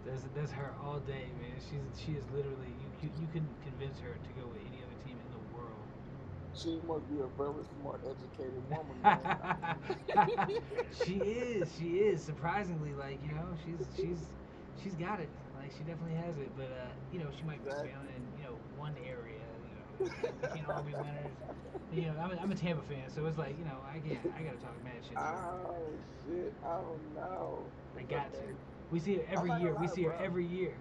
That's her all day, man. She is literally you can convince her to go with any other team in the world. She must be a very smart, educated woman, man. She is surprisingly, like, she's got it. Like, she definitely has it, but she might be failing Exactly. in one area. We can't all be winners. I'm a Tampa fan, so it's like, I gotta talk mad shit to her. Oh shit! Oh no! I It's got to. okay. We see her I'm every not year. gonna We lie, see her bro. every year.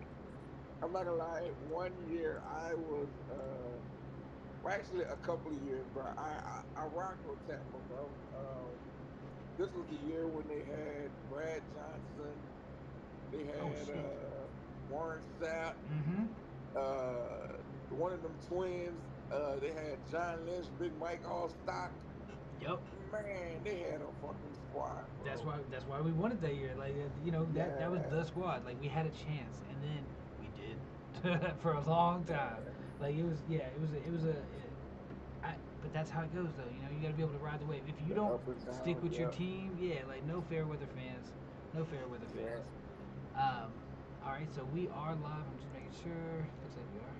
I'm not gonna lie. One year I was, well, actually a couple of years, bro. I rocked with Tampa, bro. This was the year when they had Brad Johnson. They Oh had shit. Warren Sapp. Mm-hmm. One of them twins. They had John Lynch, Big Mike Allstock. Yep. Man, they had a fucking squad, bro. That's why we won it that year. Like, that was the Yeah, squad. Like, we had a chance, and then we did for a long time. man. Like, but that's how it goes, though. You got to be able to ride the wave. If you The don't up and stick down. with your Yeah, team, yeah, like, no fair weather fans, no fair weather yeah. fans. Um, all right, so we are live. I'm just making sure. Looks like we are.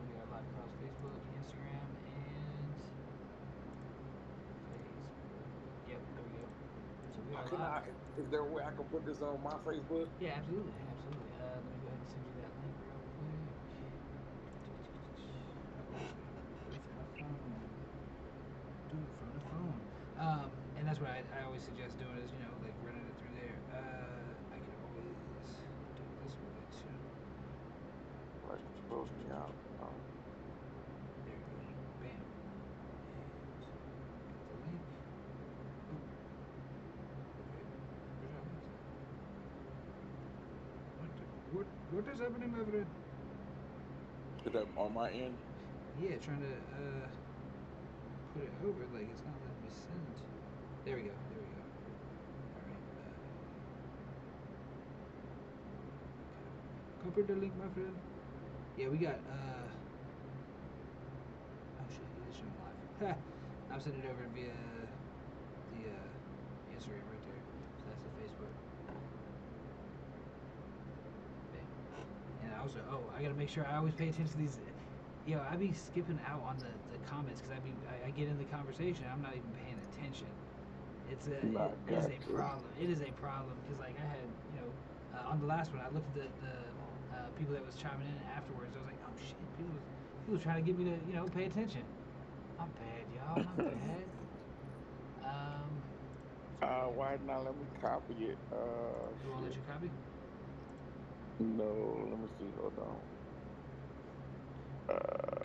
We are live across Facebook, Instagram, and Facebook. Yep, there we go. So we are Can live. I? Is there a way I can put this on my Facebook? Yeah, absolutely, absolutely. Let me go ahead and send you that link real quick. Do it from the phone. Do it from the phone. And that's what I always suggest doing is like running it through there. I can always do it this way too. Like, close me out. There you go. Bam. And got the link. Oh, okay. Good job. What is happening, my friend? Is that on my end? Yeah, trying to put it over. Like, it's not letting me send. There we go. There we go. All right. Copy the link, my friend. Yeah, we got. Oh shit, it is showing live. I'm sending it over via the Instagram right there. So that's the Facebook. Bam. And I gotta make sure I always pay attention to these. I be skipping out on the comments because I get in the conversation. I'm not even paying attention. Nah, It is a got you. problem. It is a problem because, like, I had on the last one I looked at the people that was chiming in afterwards. I was like, oh shit, people trying to get me to pay attention. My bad, y'all. My bad. So yeah, Why not? Let me copy it. you won't let Shit. you copy? No, let me see. Hold on.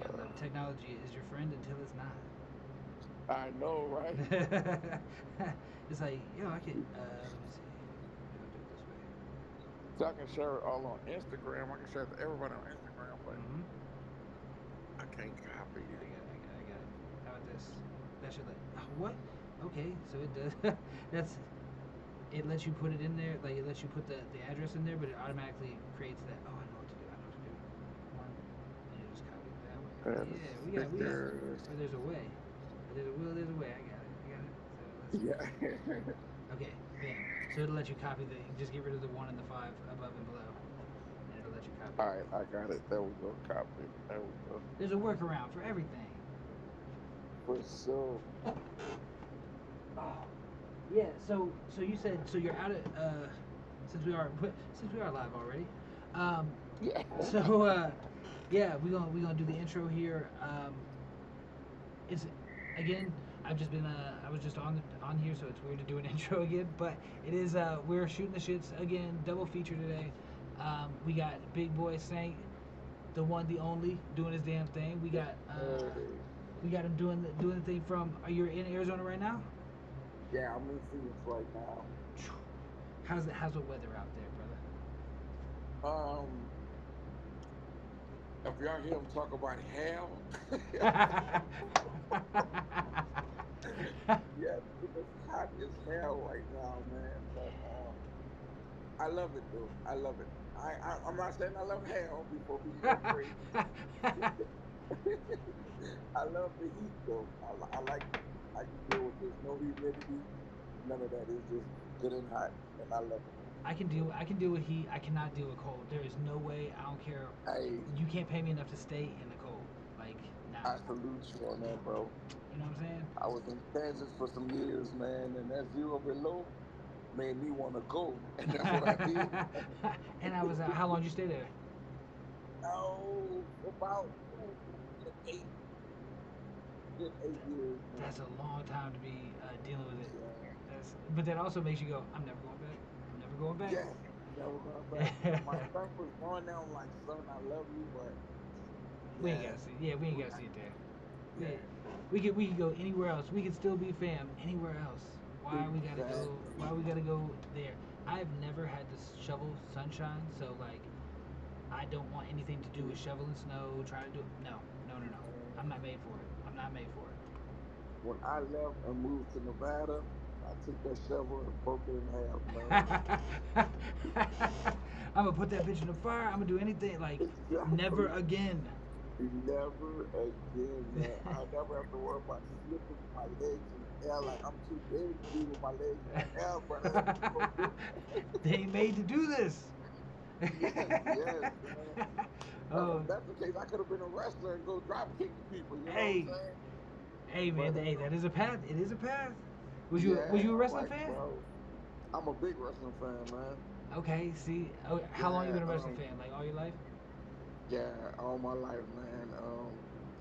Gotta love Uh, technology is your friend until it's not. I know, right? It's like, I can. Let me see. Maybe I'll do it this way. So I can share it all on Instagram. I can share it to everybody on Instagram, but Mm-hmm. I can't copy Here, it. I got it. How about this? That should let. What? Okay, so it does. That's. It lets you put it in there, like it lets you put the address in there, but it automatically creates that. Oh, I know what to do. I know what to do. One, and you just copy it that way. And Yeah, we got. stickers. Or there's a way. There's a will. There's a way. I got it. I got it. So let's see. Yeah. Okay, bam. So it'll let you copy the. Just get rid of the one and the five above and below, and it'll let you copy All it. right, I got it. There we go. Copy. There we go. There's a workaround for everything. For sure. Oh, yeah. So you said so you're out of since we are live already. Um, Yeah. so yeah, we gonna do the intro here. It's again. I've just been I was just on here, so it's weird to do an intro again. But it is we're shooting the shits again, double feature today. We got Big Boy Saint, the one, the only, doing his damn thing. Yes, sir. We got him doing the thing from. Are you in Arizona right now? Yeah, I'm in Phoenix right now. How's the weather out there, brother? Um, if y'all hear him talk about hell, yeah, it's hot as hell right now, man. But I love it though. I love it. I'm not saying I love hell before we go crazy. I love the heat though. I like the heat. I can deal with this. No humidity, none of that. It's just good and hot, and I love it. I can deal with heat. I cannot deal with cold. There is no way. I don't care. Hey, You can't pay me enough to stay in the cold. Like, nah. I salute you on that, bro. You know what I'm saying? I was in Kansas for some years, man, and that zero below made me want to go, and that's what I did. And I was how long did you stay there? Oh, about good good 8 years, That's man. a long time to be dealing with it. Yeah, But that also makes you go, I'm never going back. I'm never going yeah, never going back. back. My son was born now. I'm like, son, I love you, but We ain't yeah, gotta see. Yeah, we ain't gotta see it there. yeah, We could go anywhere else. We could still be fam anywhere else. Why we gotta go? exactly. Why we gotta go there? I've never had to shovel sunshine, so like I don't want anything to do with shoveling snow. Trying to do no, no, no, no. I'm not made for it. I'm not made for When I left and moved to Nevada, I took that shovel and broke it in half, man. it. I'm gonna put that bitch in the fire. I'm gonna do anything. Like never Exactly. again. Never again, man. I never have to worry about slipping my legs in the air. Like I'm too big to be with my legs in the air, brother. Let me go do They ain't made to do this. Yes, yes, man. Oh, If that's the case, I could have been a wrestler and go drop kicking people. You know what I'm hey, saying? hey, man, But hey, that is a path. It is a path. Was yeah, you a I'm wrestling like, fan? bro, I'm a big wrestling fan, man. Okay, see, oh, how long you Yeah, been a wrestling fan? Like all your life? yeah, all my life, man.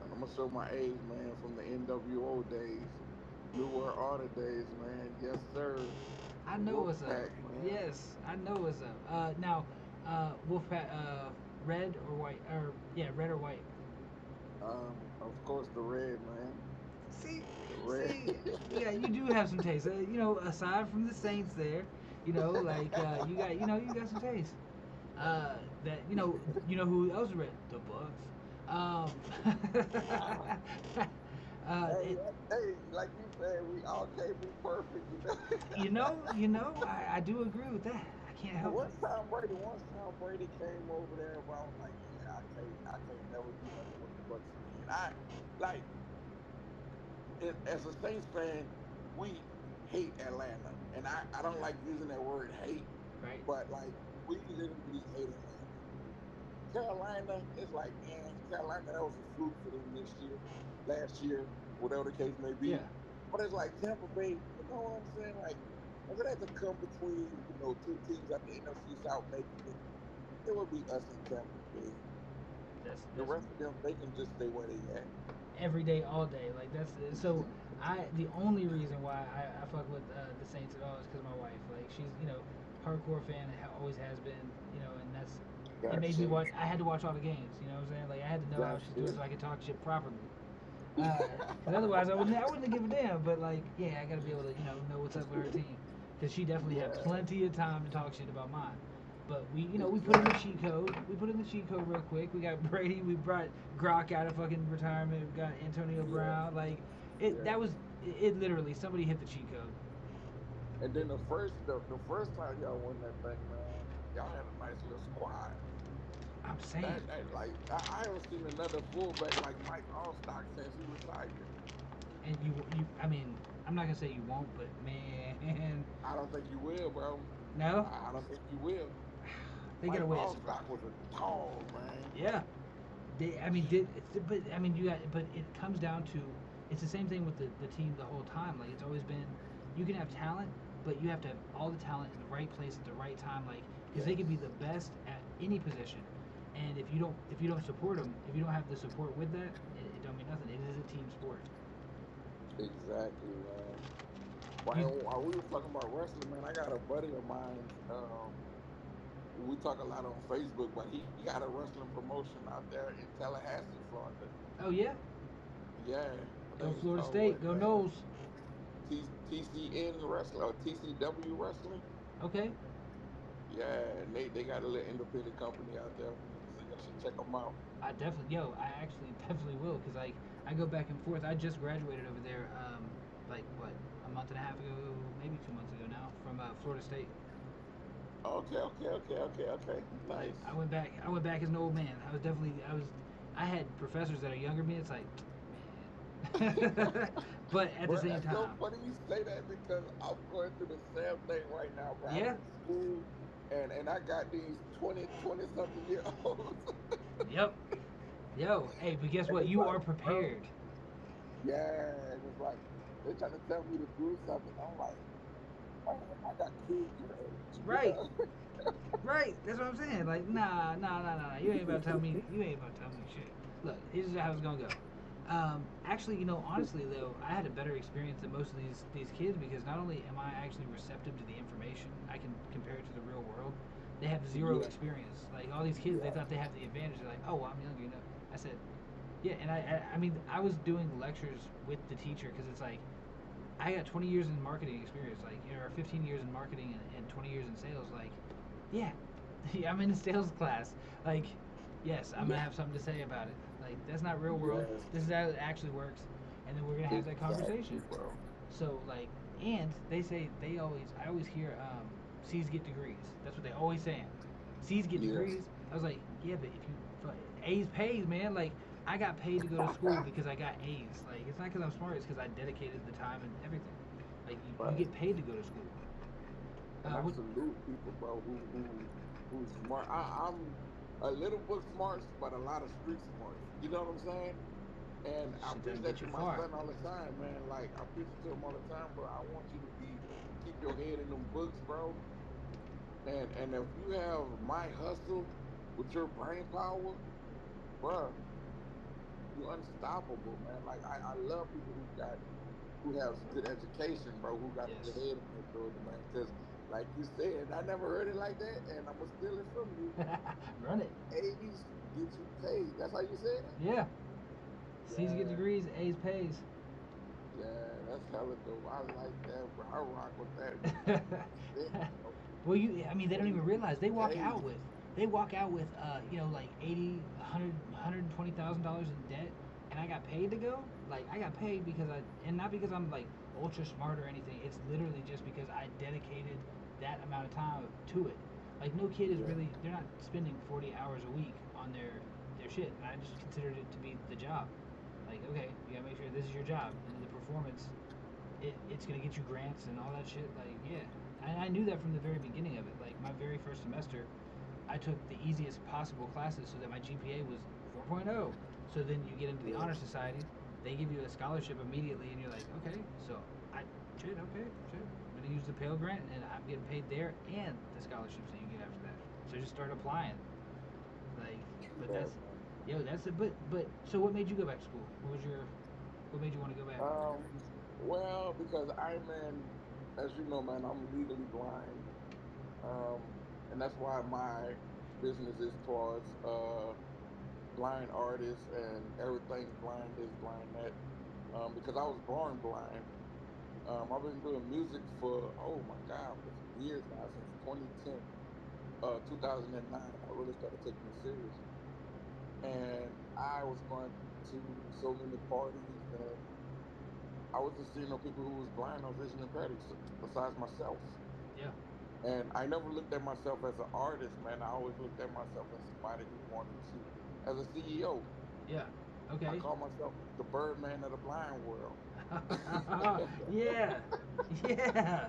And I'm gonna show my age, man, from the NWO days, New World Order days, man. Yes, sir. I The know what's up. Wolfpack, man. Yes, I know what's up. Now, Wolfpack, red or white? Or yeah, red or white? Of course, the red, man. See, The red. see, yeah, you do have some taste. You know, aside from the Saints, there, you know, like you got some taste. That you know who else read the books. Um, Hey, it, hey, like you said, we all can't be perfect, you know. I do agree with that. I can't help it. Once Tom Brady came over there, bro, I was like, yeah, I can't never do nothing with the Bucks again. I like as a Saints fan, we hate Atlanta, and I don't Yeah, like using that word hate, right. but like we literally hate Atlanta. Carolina, it's like, Carolina, that was a fluke for them this year, last year, whatever the case may be. Yeah, But it's like Tampa Bay, you know what I'm saying? Like, if it had to come between, two teams at the NFC South making it would be us in Tampa Bay. The that's rest of them, they can just stay where they at. every day, all day. Like that's so. The only reason why I fuck with the Saints at all is because my wife. Like she's hardcore fan, always has been. And it made me Gotcha. watch. I had to watch all the games. You know what I'm saying? Like I had to know how she's doing Gotcha. so I could talk shit properly. Because otherwise I wouldn't give a damn. But like, yeah, I gotta be able to know what's up with her team. Because she definitely had Yeah, plenty of time to talk shit about mine. But we put in the cheat exactly. code. We put in the cheat code real quick. We got Brady. We brought Gronk out of fucking retirement. We got Antonio Yeah, Brown. Like yeah. that was it. Literally, somebody hit the cheat code. And then the first time y'all won that thing, man, y'all had a nice little squad. I'm saying, I haven't seen another fullback like Mike Allstock since he retired. and I mean, I'm not gonna say you won't, but man, I don't think you will, bro. no, I don't think you will. they gotta Mike win a Super Bowl. Allstock was a dog, man. Yeah, I mean, but I mean, but it comes down to it's the same thing with the team the whole time. Like it's always been, you can have talent, but you have to have all the talent in the right place at the right time. Like because they Yes, can be the best at any position, and if you don't support them, if you don't have the support with that, it don't mean nothing. It is a team sport. exactly, man. You, While we was talking about wrestling, man, I got a buddy of mine. We talk a lot on Facebook, but he got a wrestling promotion out there in Tallahassee, Florida. oh yeah, Yeah, I go think it's Florida called what? State, go Knowles. TCN Wrestling or TCW Wrestling. Okay, Yeah, and they got a little independent company out there, so y'all should check them out. I actually definitely will because I go back and forth. I just graduated over there, like what a month and a half ago, maybe 2 months ago now from Florida State. Okay, okay, okay, okay, okay. Like Nice. I went back as an old man. I had professors that are younger than me. It's like, man, but at the Bro, same that's so time, funny you say that because I'm going through the same thing right now, bro. I'm yeah, in school. and I got these 20 something year olds, Yep. Yo, hey, but guess and what? it's You like, are bro, prepared. yeah, and it's like they trying to tell me to do something. I'm like, man, I got kids your age, you Right. know? Right. That's what I'm saying. Like, nah. You ain't about to tell me. You ain't about to tell me shit. Look, here's how it's gonna go. Actually, honestly though, I had a better experience than most of these kids because not only am I actually receptive to the information, I can compare it to the real world. They have zero Yeah, experience. Like all these kids, they yeah, thought they have the advantage. They're like, oh, well, I'm younger. I said, yeah, and I mean, I was doing lectures with the teacher because it's like I got 20 years in marketing experience, like, or 15 years in marketing and 20 years in sales. Like, yeah, I'm in a sales class. Like, yes, I'm gonna yeah, have something to say about it. Like, that's not real world. yeah, This is how it actually works, and then we're gonna have that exactly, conversation. bro. So, like, and they say I always hear C's get degrees. That's what they always saying. C's get Yes. degrees. I was like, yeah, but if you A's pays, man. Like, I got paid to go to school because I got A's. Like, it's not because I'm smart. It's because I dedicated the time and everything. Like, you Right. get paid to go to school. And I What? salute people, bro, who's smart. I'm a little book smart, but a lot of street smarts. You know what I'm saying? And I Shit preach doesn't that get to you my far. son all the time, man. Like I preach it to him all the time, bro. I want you to be keep your head in them books, bro. And if you have my hustle with your brain power, bro, you unstoppable, man. Like I love people who have good education, bro, who got a good Yes. head on their shoulder, man. Because, like you said, I never heard it like that, and I'm gonna steal it from you. Run it. A's get you paid. That's how you said it. Yeah. C's get Yeah, degrees. A's pays. yeah, that's hella dope. I like that, bro. I rock with that. Shit, bro. Well, I mean, they don't even A's get realize you paid. they walk out with, like 80, 100, $120,000 in debt, and I got paid to go. Like, I got paid because and not because I'm like ultra smart or anything. It's literally just because I dedicated that amount of time to it. Like, no kid is Yeah, really, they're not spending 40 hours a week on their shit. And I just considered it to be the job. Like, okay, you gotta make sure this is your job, and the performance it's gonna get you grants and all that shit. Like, yeah, I knew that from the very beginning of it. Like, my very first semester, I took the easiest possible classes so that my GPA was 4.0. So then you get into the yeah, honor society, they give you a scholarship immediately, and you're like, okay, so I shit. I'm gonna use the Pell Grant, and I'm getting paid there and the scholarships that you get after that. So just start applying. Like, but yeah, that's, man. that's it. But so what made you go back to school? What made you want to go back? Well, because I'm in, as you know, man, I'm legally blind. And that's why my business is towards blind artists and everything blind this, blind that. Because I was born blind. I've been doing music for my God, for some years now, since 2010, 2009. I really started taking it serious, and I was going to so many parties, and I was just seeing people who was blind or vision impaired besides myself. Yeah. And I never looked at myself as an artist, man. I always looked at myself as somebody who wanted to, as a CEO. Yeah. I Okay. call myself the Birdman of the blind world. Yeah. Yeah.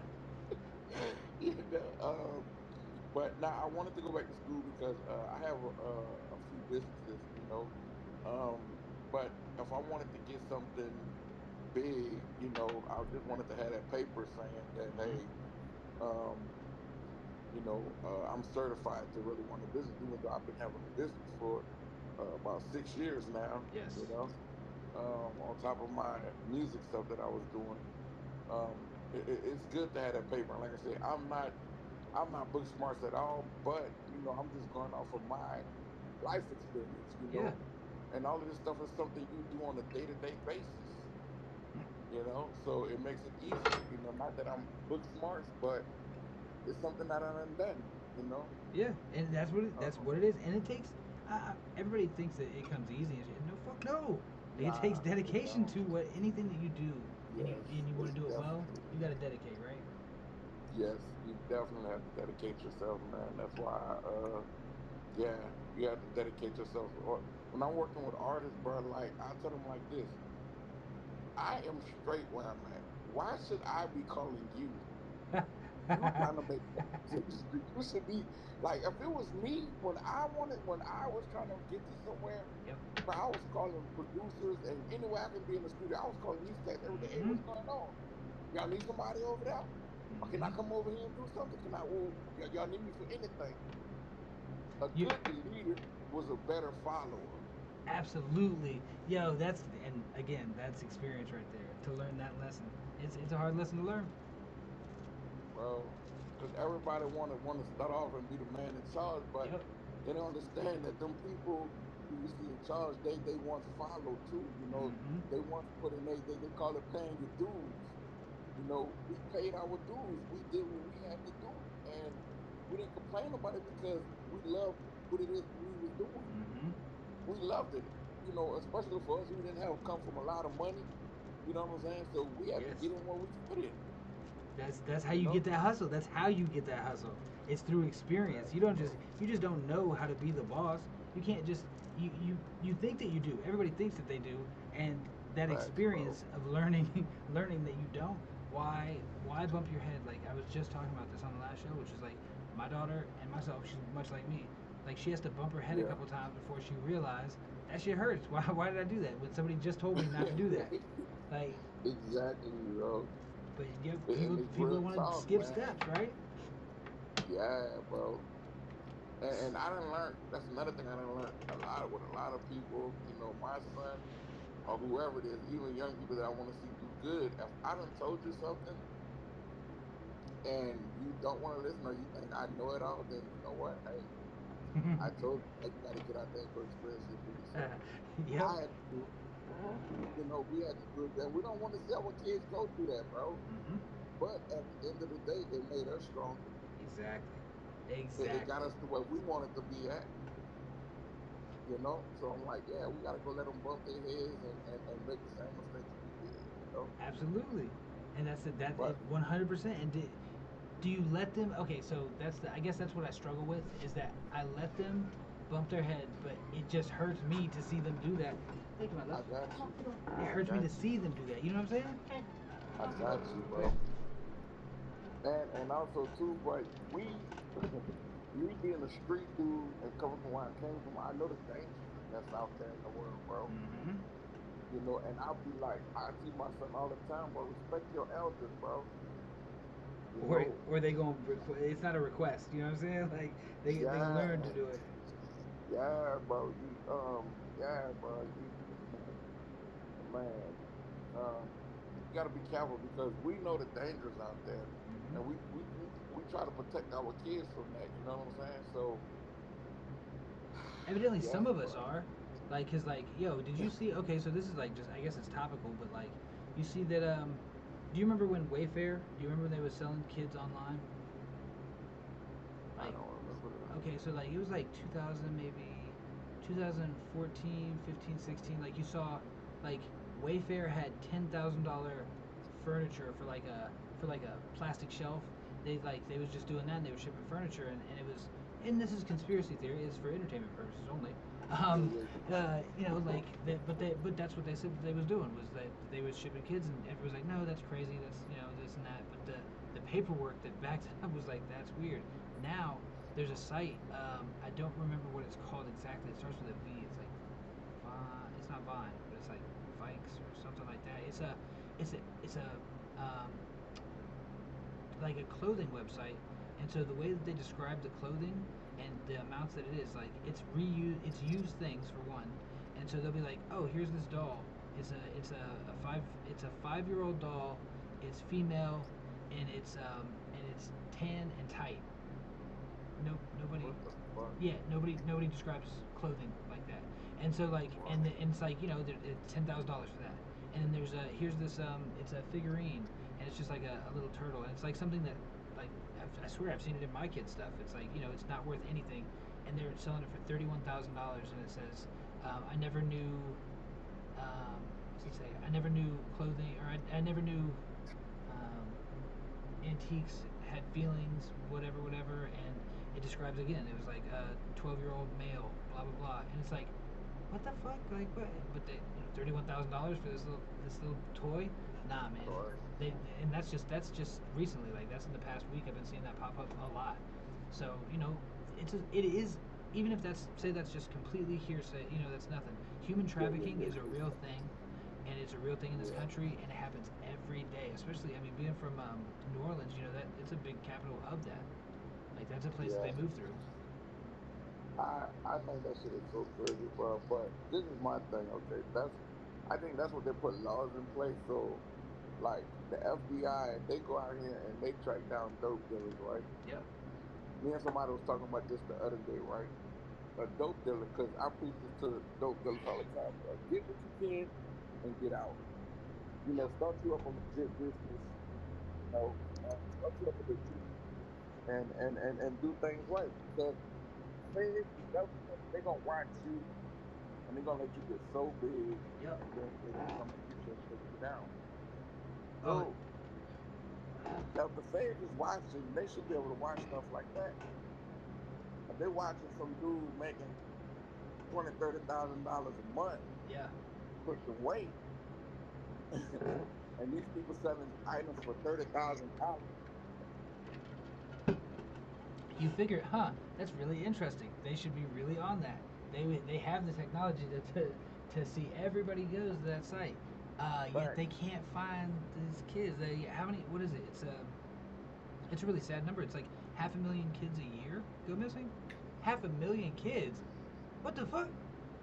you know, but now I wanted to go back to school because I have a few businesses, but if I wanted to get something big, I just wanted to have that paper saying that, Hmm. hey, um, I'm certified to really run a business, even though I've been having a business for about 6 years now, Yes. on top of my music stuff that I was doing. It's good to have that paper. And like I said, I'm not book smarts at all, but I'm just going off of my life experience, Yeah. and all of this stuff is something you do on a day-to-day basis, so it makes it easier, not that I'm book smarts, but it's something that I've done, Yeah. And that's um, what it is. And it takes. Everybody thinks that it comes easy. And shit. No, fuck no. Like, it takes nah, it dedication don't. to what anything that you do, Yes, and you want it's to do it well. definitely. You got to dedicate, right? Yes, you definitely have to dedicate yourself, man. That's why, yeah, you have to dedicate yourself. Or when I'm working with artists, bro, like I tell them like this: I am straight where I'm at. Why should I be calling you? You trying to make money to the street. You should be like, if it was me, when I was trying to get to somewhere, Yep. bro, I was calling producers and anywhere I can be in the studio, I was calling these cats every day. Hey, Mm-hmm. what's going on? Y'all need somebody over there? Or can I Mm-hmm. come over here and do something? Can I? Well, y'all need me for anything. A You good leader was a better follower, absolutely, yo. That's and again, that's experience right there. To learn that lesson, it's a hard lesson to learn. bro. Because everybody want to start off and be the man in charge, but Yep. they don't understand that them people who you see in charge, they once followed too. You know, Mm-hmm. they once put in they call it paying your dues. You know, we paid our dues. We did what we had to do, and we didn't complain about it because we loved what it is we was doing. Mm-hmm. We loved it. You know, especially for us who didn't have come from a lot of money. You know what I'm saying? So we had to Yes. get in where we fit in. That's how You you know, get that hustle. That's how you get that hustle. It's through experience. exactly, bro. You just don't know how to be the boss. You can't just you think that you do. Everybody thinks that they do, and that Facts, bro. experience of learning learning that you don't. Why bump your head? Like I was just talking about this on the last show, which is like my daughter and myself. She's much like me. Like she has to bump her head a Yeah. couple times before she realized that shit hurts. Why did I do that when somebody just told me not to do that? Like, Exactly, bro. but yeah, And it's people real want to talk, skip man. steps, right? Yeah, bro. And I didn't learn. That's another thing I didn't learn a lot with a lot of people. You know, my son or whoever it is, even young people that I want to see do good. If I done told you something and you don't want to listen or you think I know it all, then you know what? Hey, I told you that you got to get out there and go experience it for yourself. Yep. I had to do it. You know, we had to do it, and we don't want to see our kids go through that, bro. Hmm. But at the end of the day, it made us stronger. Exactly. It got Exactly. us to where we wanted to be at. You know, so I'm like, yeah, we got to go let them bump their heads and make the same mistakes we did. You know, Absolutely. And that's it. That but 100%. And do you let them? Okay, so that's I guess that's what I struggle with is that I let them bump their head, but it just hurts me to see them do that. Thank you, my love. I got you. It I hurts me to got you. see them do that. You know what I'm saying? I got you, Go ahead. bro. And also too, but we, me being a street dude and coming from where I came from, I know the dangers that's out there in the world, bro. Mm-hmm. You know, and I'll be like, I see my son all the time, bro. Respect your elders, bro. You know, Or they going it's not a request. You know what I'm saying? Like they gonna yeah, learn to do it. yeah, bro. Yeah, bro. Man, you got to be careful because we know the dangers out there, Hmm. and we try to protect our kids from that. You know what I'm saying? So, Evidently, yes, some of us bro. are. Like, cause like, yo, did you see? Okay, so this is like just I guess it's topical, but like, you see that do you remember when Wayfair? Do you remember when they was selling kids online? I Like, don't remember that. okay, so like it was like 2000 maybe 2014, 15, 16. Like you saw, like Wayfair had $10,000 furniture for like a plastic shelf. They was just doing that and they were shipping furniture and it was and this is conspiracy theory. It's for entertainment purposes only. Yeah, Um, yeah, you know, like but that's what they said that they was doing was that they was shipping kids and everyone was like, no, that's crazy. That's you know this and that. But the paperwork that backed it up was like that's weird. Now there's a site. I don't remember what it's called exactly. It starts with a V. It's like it's not Vine, but it's like Vikes or something like that. It's a like a clothing website, and so the way that they describe the clothing and the amounts that it is, like it's used things for one, and so they'll be like, oh, here's this doll. It's a 5-year old doll. It's female, and it's tan and tight. No, nobody. what the fuck? Yeah, nobody describes clothing like that. And so like Wow. and it's like it's $10,000 for that. And then there's a here's this it's a figurine and it's just like a little turtle and it's like something that like I swear I've seen it in my kids stuff. It's like it's not worth anything, and they're selling it for $31,000 and it says I never knew what's it say? I never knew clothing or I never knew um, antiques had feelings, whatever, whatever, and it describes again. It was like a 12-year-old male, blah blah blah, and it's like, what the fuck? Like what? But they, $31,000 for this little toy? Nah, man. Toy. they and that's just recently. Like that's in the past week. I've been seeing that pop up a lot. So it is, even if that's just completely hearsay. That's nothing. Human Yeah, yeah, trafficking yeah, is a real thing, and it's a real thing in this yeah. country, and it happens every day. Especially, I mean, being from New Orleans, that it's a big capital of that. Like that's a place that Yeah. they move through. I think that shit is so crazy, bro. But this is my thing, okay? I think that's what they put laws in place. So, like the FBI, they go out here and they track down dope dealers, right? Yep. Me and somebody was talking about this the other day, right? A dope dealer, because I preach this to dope dealers all the time, bro. Get what you can and get out. Yep. Start you up a legit business. Start you up a legit business and do things right, because the feds, the government, they're gonna watch you and they're gonna let you get so big, Yep. and then they're gonna get you and take you down. Oh, So if the feds is watching, they should be able to watch stuff like that. If they're watching some dude making $20,000-$30,000 a month yeah. pushing weight, and these people selling items for $30,000. You figure, huh? That's really interesting. They should be really on that. They have the technology to see everybody goes to that site. Yet Right. they can't find these kids. How many? What is it? It's a really sad number. It's like 500,000 kids a year go missing. 500,000 kids. What the fuck?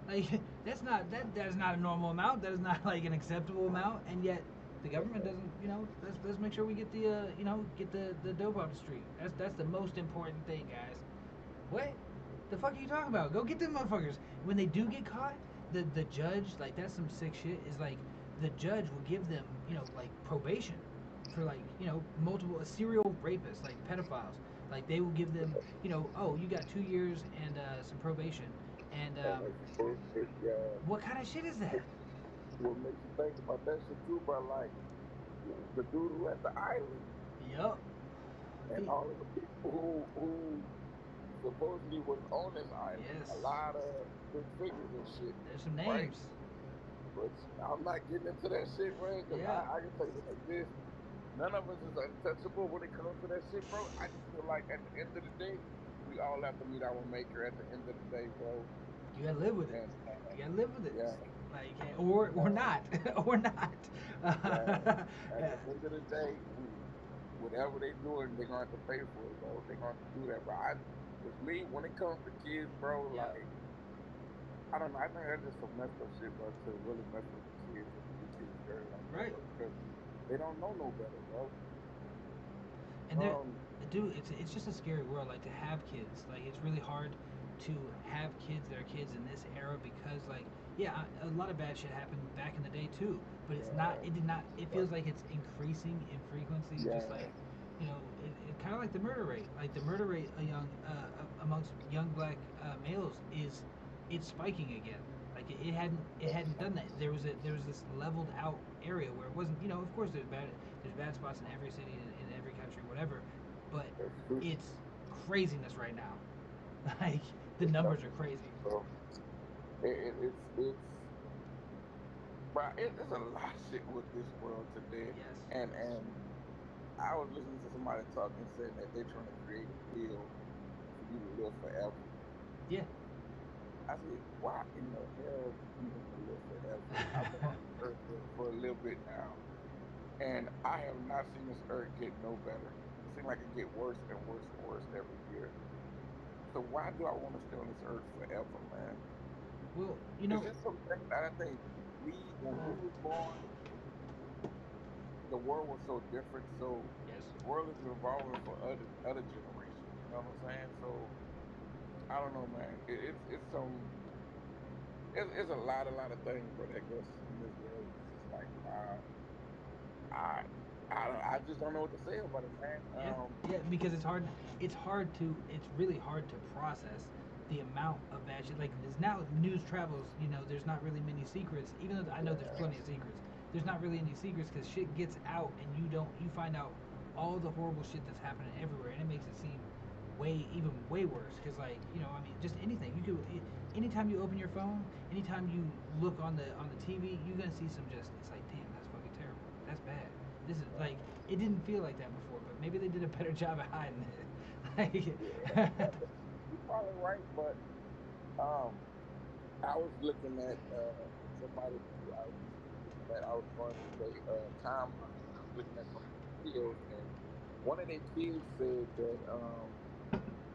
Like that is not a normal amount. That is not like an acceptable amount. And yet the government doesn't. Let's make sure we get the dope off the street. That's the most important thing, guys. What the fuck are you talking about? Go get them motherfuckers. When they do get caught, the judge, like, that's some sick shit. Is like the judge will give them like probation for, like, multiple serial rapists, like pedophiles. Like they will give them, oh, you got 2 years and some probation. And And that's bullshit, yeah. what kind of shit is that? What makes you think about that shit too, bro? Like the dude who had the island Yup. and all of the people who supposedly was on this island, a Yes. lot of big figures and shit, There's some right? names. Which I'm not getting into that shit, man, because Yeah. I can tell you like this. None of us is untouchable when it comes to that shit, bro. I just feel like at the end of the day, we all have to meet our maker at the end of the day, bro. You gotta live with it. And You gotta live with it. yeah, Like, or uh, not, or not. yeah. At Yeah. the end of the day, whatever they doing, they're gonna have to pay for it, bro. They're gonna have to do that, bro. With me, when it comes to kids, bro, Yep. like I don't know. I think that's just some messed up shit, bro. To really mess with the kids and do kids dirty like that, Right. bro, because they don't know no better, bro. And there, Um, dude, it's just a scary world. Like, to have kids, like, it's really hard to have kids that are kids in this era, because, like, yeah, a lot of bad shit happened back in the day too. But it's not. yeah, It did not. It but feels like it's increasing in frequency. Just like, yeah, it kind of like the murder rate. Like the murder rate amongst young black males is, it's spiking again. Like it hadn't done that. There was this leveled out area where it wasn't. Of course there's bad spots in every city, in every country, whatever. But that's true. it's craziness right now. Like, the It's numbers are definitely crazy. true, bro. It's Bro, it's a lot of shit with this world today, Yes. and I was listening to somebody talking saying that they're trying to create a pill for you to live forever. Yeah. I said, why in the hell do you want to live forever? I've been on this earth for a little bit now, and I have not seen this earth get no better. It seems like it get worse and worse and worse every year. So why do I want to stay on this earth forever, man? Well, It's just something that I think when we was born, the world was so different. So yes. the world is evolving for other generations. You know what I'm saying? So I don't know, man. It's some it's a lot of things, bro, that goes in this world. It's just like wow. I I just don't know what to say about it, man. Yeah, yeah, because it's really hard to process the amount of bad shit. Like, there's now news travels, there's not really many secrets, even though I know there's Yeah, plenty of secrets. There's not really any secrets, because shit gets out, and you find out all the horrible shit that's happening everywhere, and it makes it seem even way worse. Because, like, I mean, just anything anytime you open your phone, anytime you look on the TV, you're gonna see some, just, it's like, damn, that's fucking terrible. That's bad. This is like it didn't feel like that before, but maybe they did a better job at hiding it. Yeah, Like, you're probably right, but um, I was looking at somebody who I recently just met. I was going through their timeline and I was looking at some of their videos, and one of their kids said that,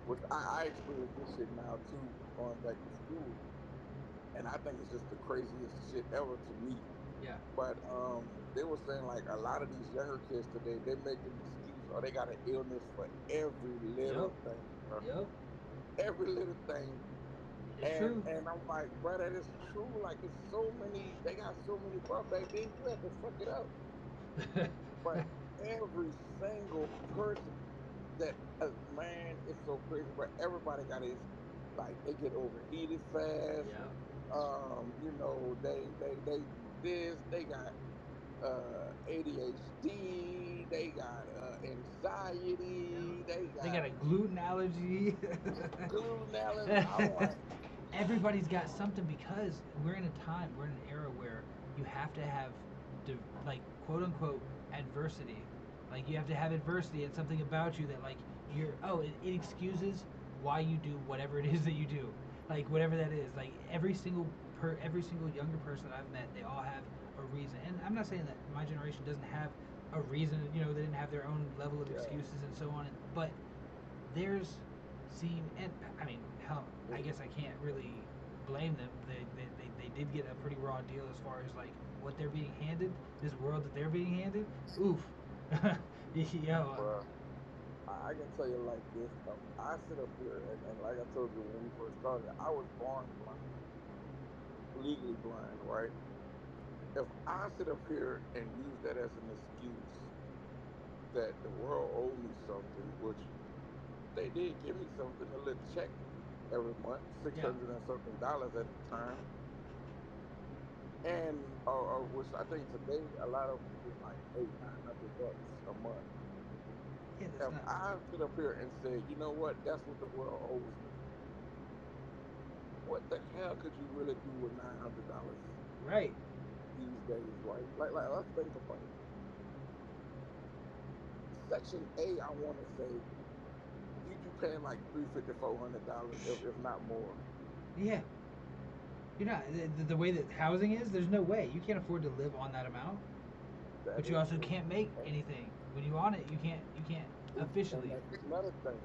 which I experienced this shit now too, going back to school, and I think it's just the craziest shit ever to me. yeah, But they were saying like a lot of these younger kids today, they make an excuse or they got an illness for every yep, little thing, bro. yep, Every little thing. it's true. And I'm like, bro, that is true. Like it's so many. They got so many, bro. Back then, you had to suck it up. But every single person that man, it's so crazy. But everybody got his like they get overheated fast. Yep. You know, they do this. They got ADHD. They got Yep. anxiety. They They got got a gluten allergy. gluten allergy. I'm like, Everybody's got something because we're in a time, we're in an era where you have to have, like, quote unquote, adversity. Like, you have to have adversity and something about you that, like, it excuses why you do whatever it is that you do. Like, whatever that is. Like, every single younger person I've met, they all have a reason. And I'm not saying that my generation doesn't have a reason, they didn't have their own level of yeah. excuses and so on. But theirs seem, and I mean, hell, I guess I can't really blame them. They did get a pretty raw deal as far as like what they're being handed, this world that they're being handed. Oof. Yo, Bruh, I can tell you like this. I sit up here and like I told you when we first started, I was born blind, legally blind, right? If I sit up here and use that as an excuse that the world owed me something, which they did give me something, a little check every month, six yeah, hundred and something dollars at the time, and which I think today a lot of them get like $800-900 a month. yeah, that's If not I sit up here and say, you know what, that's what the world owes me, what the hell could you really do with $900 right. these days, right? Like let's think about it. Section A, I want to say you paying like $350-400 if not more. Yeah, you're not the way that housing is. There's no way you can't afford to live on that amount, That but you is also true, can't make and, anything when you on it. You can't and officially. that's another thing.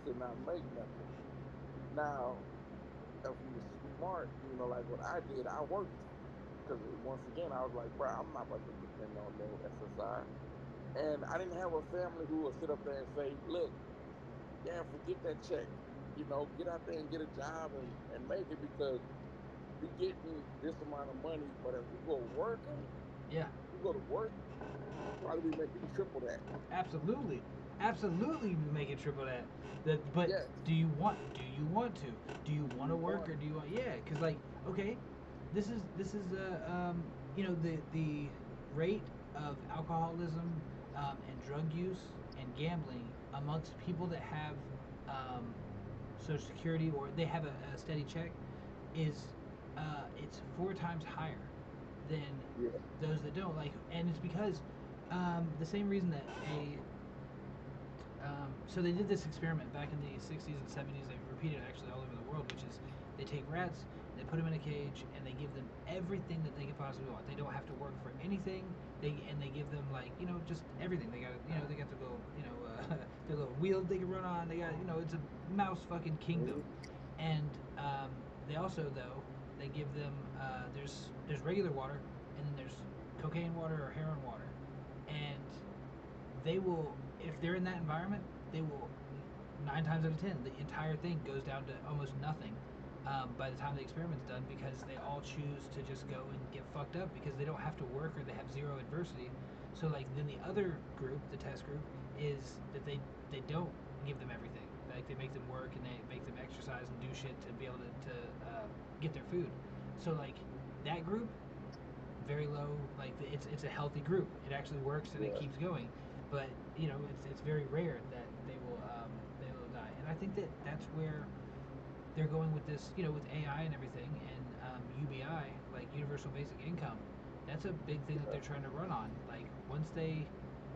You cannot make nothing. Now, if you were smart, you know, like what I did, I worked because once again, I was like, bro, I'm not about to depend on no SSI. And I didn't have a family who would sit up there and say, look, yeah, forget that check. You know, get out there and get a job and make it because you getting this amount of money, but if you go working, Yeah, you go to work, you probably be making triple that. absolutely, absolutely make it triple that. But Yes, do you want to? Do you want to you work want or do you want? Yeah, because like okay, this is the rate of alcoholism and drug use and gambling amongst people that have um, Social Security or they have a steady check is it's 4 times higher than yeah, those that don't like, and it's because the same reason that so they did this experiment back in the 60s and 70s. They repeated it actually all over the world, which is they take rats, they put them in a cage, and they give them everything that they could possibly want. They don't have to work for anything. They give them like just everything. They got they got the little their little wheel they can run on. They got it's a mouse fucking kingdom, mhm, and they also though they give them there's regular water and then there's cocaine water or heroin water, and they will if they're in that environment they will 9 times out of 10 the entire thing goes down to almost nothing by the time the experiment's done because they all choose to just go and get fucked up because they don't have to work or they have zero adversity. So like then the other group, the test group, is that they don't give them everything. Like they make them work and they make them exercise and do shit to be able to get their food. So like that group very low. Like it's a healthy group. It actually works and it yeah, keeps going. But it's very rare that they will die. And I think that that's where they're going with this. With AI and everything and UBI, like universal basic income. That's a big thing that yeah, they're trying to run on. Like once they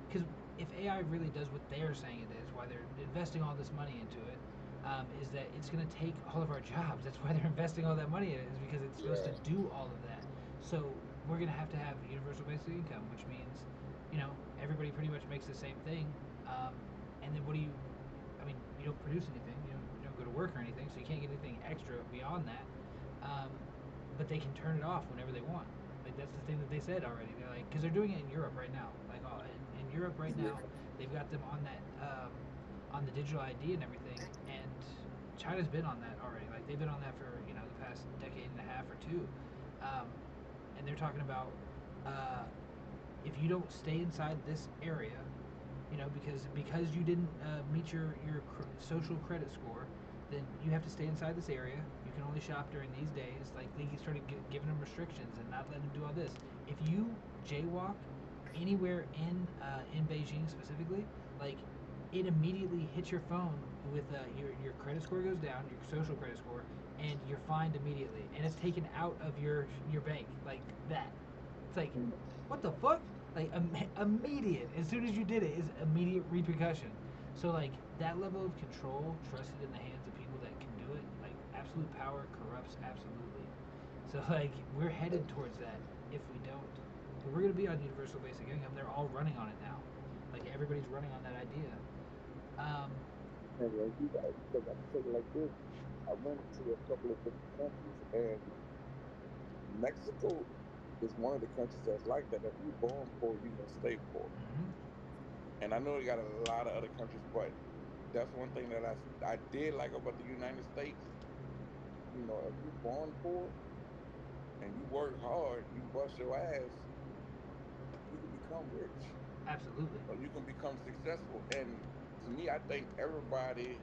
because if AI really does what they're saying it is, why they're investing all this money into it, is that it's going to take all of our jobs. That's why they're investing all that money in it, is because it's supposed to Yeah. do all of that. So we're going to have universal basic income, which means, everybody pretty much makes the same thing. And then what do you? I mean, you don't produce anything. You don't go to work or anything, so you can't get anything extra beyond that. Um, but they can turn it off whenever they want. Like that's the thing that they said already. They're like, because they're doing it in Europe right now. Like in Europe right now, Yeah. they've got them on that on the digital ID and everything. And China's been on that already. Like they've been on that for the past decade and a half or two. Um, and they're talking about uh, if you don't stay inside this area, because you didn't meet your social credit score, then you have to stay inside this area. You can only shop during these days. Like they started giving them restrictions and not letting them do all this. If you jaywalk anywhere in Beijing specifically, like it immediately hits your phone with your credit score goes down, your social credit score, and you're fined immediately, and it's taken out of your bank like that. It's like, what the fuck? Like immediate. As soon as you did it, is immediate repercussion. So like that level of control, trusted in the hands of people that can do it, like absolute power corrupts absolutely. So like we're headed towards that if we don't. But we're gonna be on universal basic income. They're all running on it now. Like everybody's running on that idea. Um, And you got because I'm saying like this. I went to a couple of different countries, and Mexico is one of the countries that's like that. If you're born poor, you're gonna stay poor. mhm. And I know you got a lot of other countries, but that's one thing that I did like about the United States. If you're born poor and you work hard, you bust your ass, you can become rich Absolutely. or you can become successful. And to me, I think everybody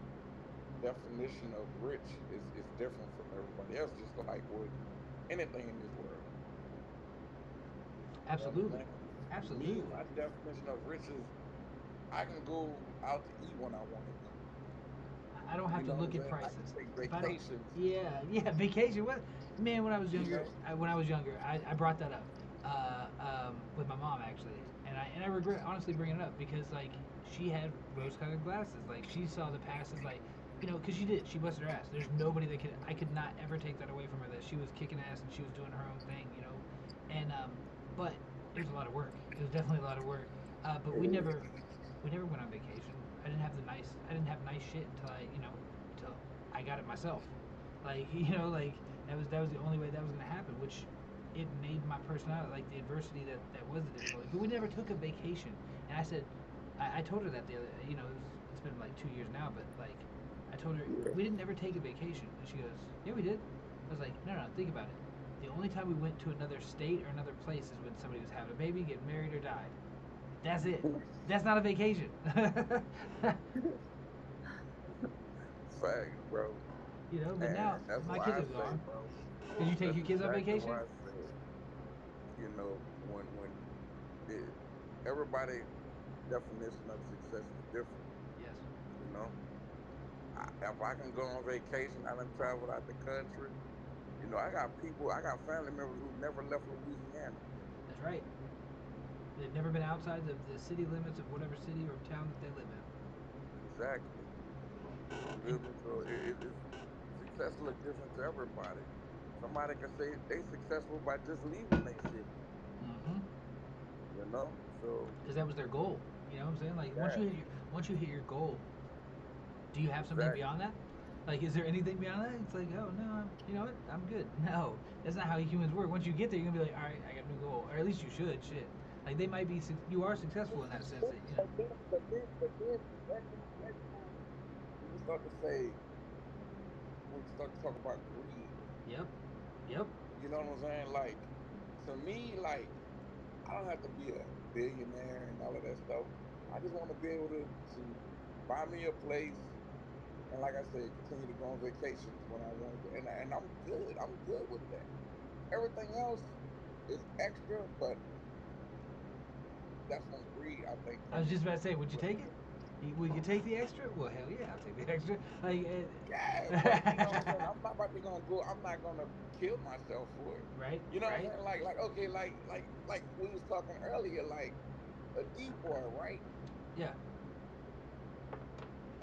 definition of rich is different from everybody else, just like with anything in this world. You know what I'm Absolutely. saying? Me, Absolutely. my definition of rich is I can go out to eat when I want to eat. I don't have You to know what I'm look at saying? I can prices. take If I don't, vacations. yeah, yeah, vacation. What, man? When I was You younger, know? I brought that up with my mom actually, and I regret honestly bringing it up because like she had rose-colored glasses. Like she saw the passes, like because she did. She busted her ass. There's nobody that could. I could not ever take that away from her. That she was kicking ass and she was doing her own thing. And but it was a lot of work. It was definitely a lot of work. But we It never went on vacation. I didn't have nice shit until until I got it myself. Like like that was the only way that was gonna happen. Which it made my personality, like the adversity that was the difficulty. But we never took a vacation. And I said, I told her that the other, it's been like 2 years now, but like I told her is. we didn't ever take a vacation, and she goes, yeah, we did. I was like, no, no, think about it. The only time we went to another state or another place is when somebody was having a baby, getting married, or died. That's it. Yeah. That's not a vacation. Facts, bro. But And, now and that's my kids why I are say, gone. bro, Did you take that's your kids on exactly vacation? why I said, when it, everybody definition of success is different. Yes, You know, if I can go on vacation, I done traveled out the country. I got family members who never left Louisiana. that's right. They've never been outside of the city limits of whatever city or town that they live in. Exactly. You feel And me? So it's success look different to everybody. Somebody can say they successful by just leaving their city. mm-hmm. So Because that was their goal. You know what I'm saying? Like yeah, once you hit your goal, do you have something exactly. beyond that? Like, is there anything beyond that? It's like, oh no, you know what? I'm good. No, that's not how humans work. Once you get there, you're gonna be like, all right, I got a new goal, or at least you should. Shit, like they might be, you are successful in that sense that But then when you start to say, when you start to talk about greed, Yep, yep. you know what I'm saying? Like, to me, like, I don't have to be a billionaire and all of that stuff. I just want to be able to buy me a place and, like I said, continue to go on vacations when I want to, and I'm good. I'm good with that. Everything else is extra, but that's when greed, I think, I was comes just into about to say, would you play. take it? Would you take the extra? Well, hell yeah, I'll take the extra. Like, Yeah, but you know what I'm saying. I'm not about to gonna go. I'm not gonna kill myself for it. right, You know what I'm right. saying? Like okay, like we was talking earlier. Like a D-boy, right? Yeah.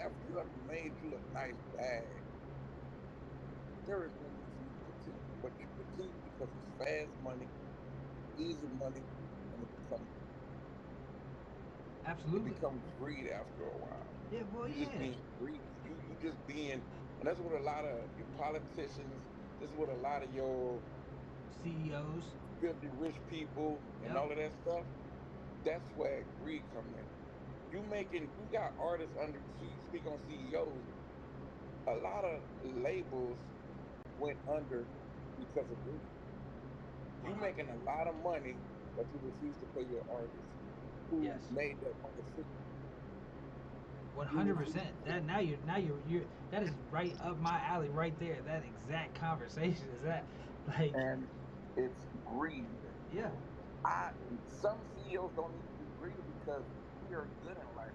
After you have made you a nice bag, there is no need for you to continue. But you continue because it's fast money, easy money, and it Absolutely. becomes greed after a while. Yeah. Well, You just yeah. being greedy. You just being, and that's what a lot of your politicians. This is what a lot of your CEOs. filthy rich people and Yep. all of that stuff. That's where greed come in. You got artists under. Speak on CEOs. A lot of labels went under because of greed. You Wow. making a lot of money, but you refuse to pay your artists who Yes. made that money for you. One You hundred refuse percent. to pay. That now you're that is right up my alley right there. That exact conversation is that like And it's greed. yeah. I Some CEOs don't need to be greedy because we are good in life.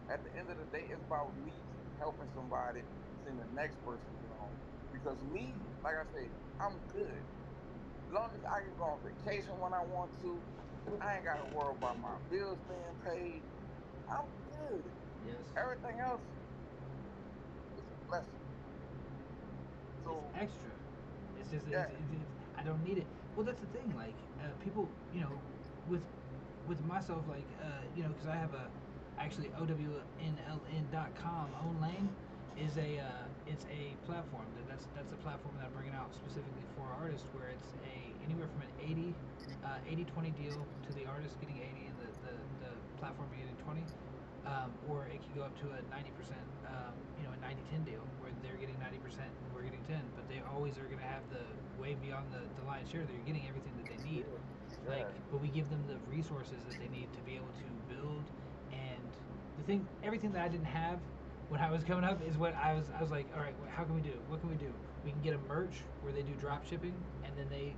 At the end of the day, it's about me helping somebody, seeing the next person get on. Because me, like I say, I'm good. As long as I can go on vacation when I want to, I ain't got to worry about my bills being paid. I'm good. Yes. Everything else is a blessing. It's So extra. It's just yeah, I don't need it. Well, that's the thing. Like people, with myself, like because I have a actually ownln.com own lane is a it's a platform that's a platform that I'm bringing out specifically for artists where it's a anywhere from an 80-20 deal to the artist getting 80 and the platform getting 20, or it could go up to a 90%, a 90-10 deal where they're getting 90% and we're getting 10, but they always are going to have the way beyond the lion's share. They're getting everything that they need. yeah, Like, yeah. but we give them the resources that they need to be able to build. And the thing, everything that I didn't have when I was coming up is what I was like, all right, how can we do? What can we do? We can get a merch where they do drop shipping, and then they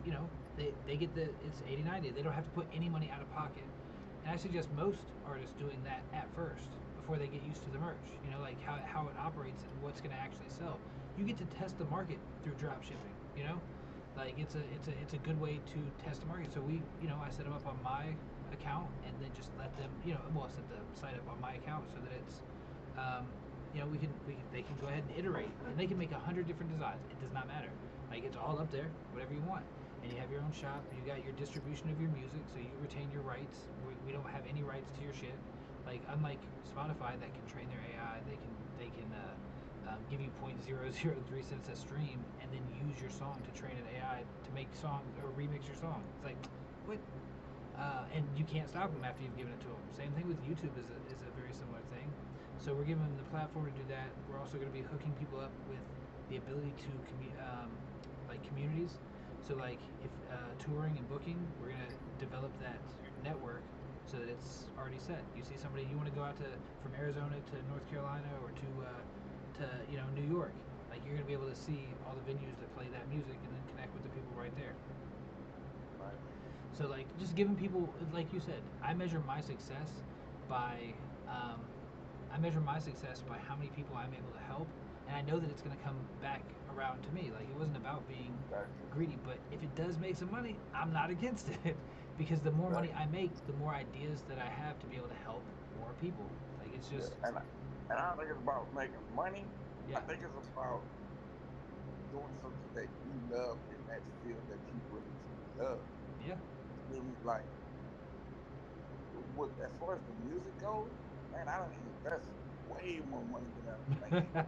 get it's 80-90. They don't have to put any money out of pocket. And I suggest most artists doing that at first before they get used to the merch. Like how it operates and what's going to actually sell. You get to test the market through drop shipping. Like it's a good way to test the market. So I set them up on my account and then just let them, well, set the site up on my account so that it's, um, we can they can go ahead and iterate and they can make 100 different designs. It does not matter. Like it's all up there, whatever you want. And you have your own shop. You got your distribution of your music, so you retain your rights. We don't have any rights to your shit. Like unlike Spotify, that can train their AI, they can give you 0.003 cents a stream, and then use your song to train an AI to make songs or remix your song. It's like, what? And you can't stop them after you've given it to them. Same thing with YouTube is a very similar thing. So we're giving them the platform to do that. We're also going to be hooking people up with the ability to like communities. So like if touring and booking, we're going to develop that network so that it's already set. You see somebody you want to go out to from Arizona to North Carolina or to New York. Like you're going to be able to see all the venues that play that music and then connect with the people right there. Right. So like just giving people, like you said, by um, I measure my success by how many people I'm able to help, and I know that it's going to come back around to me. Like it wasn't about being Exactly. greedy, but if it does make some money, I'm not against it because the more money Exactly. I make, the more ideas that I have to be able to help more people. Like it's Yeah. just And I don't think it's about making money. I yeah, think it's about doing something that you love in that field that you really truly love. yeah, You feel me? Like with as far as the music goes, man, I don't invest way more money than I made.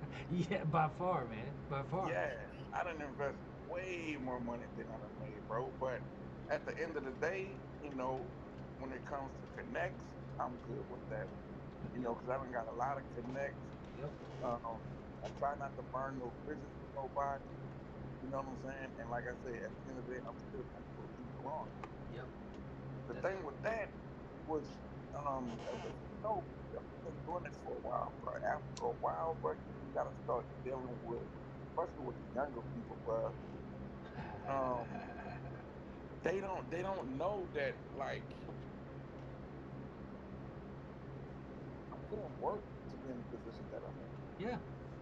yeah, by far, man, by far. Yeah, I didn't invest way more money than I done made, bro. But at the end of the day, when it comes to connects, I'm good with that. Yep, Because I done got a lot of connects. yep, I try not to burn no bridges with nobody. You know what I'm saying? And like I said, at the end of the day, I'm still gonna prove people wrong. yep. The That's thing with that was, if you know, if you've been doing this for a while, bro, after a while, bro, you gotta start dealing with, especially with the younger people, bro. Um, they don't know that, like, I put in work to be in the position that I'm in. yeah.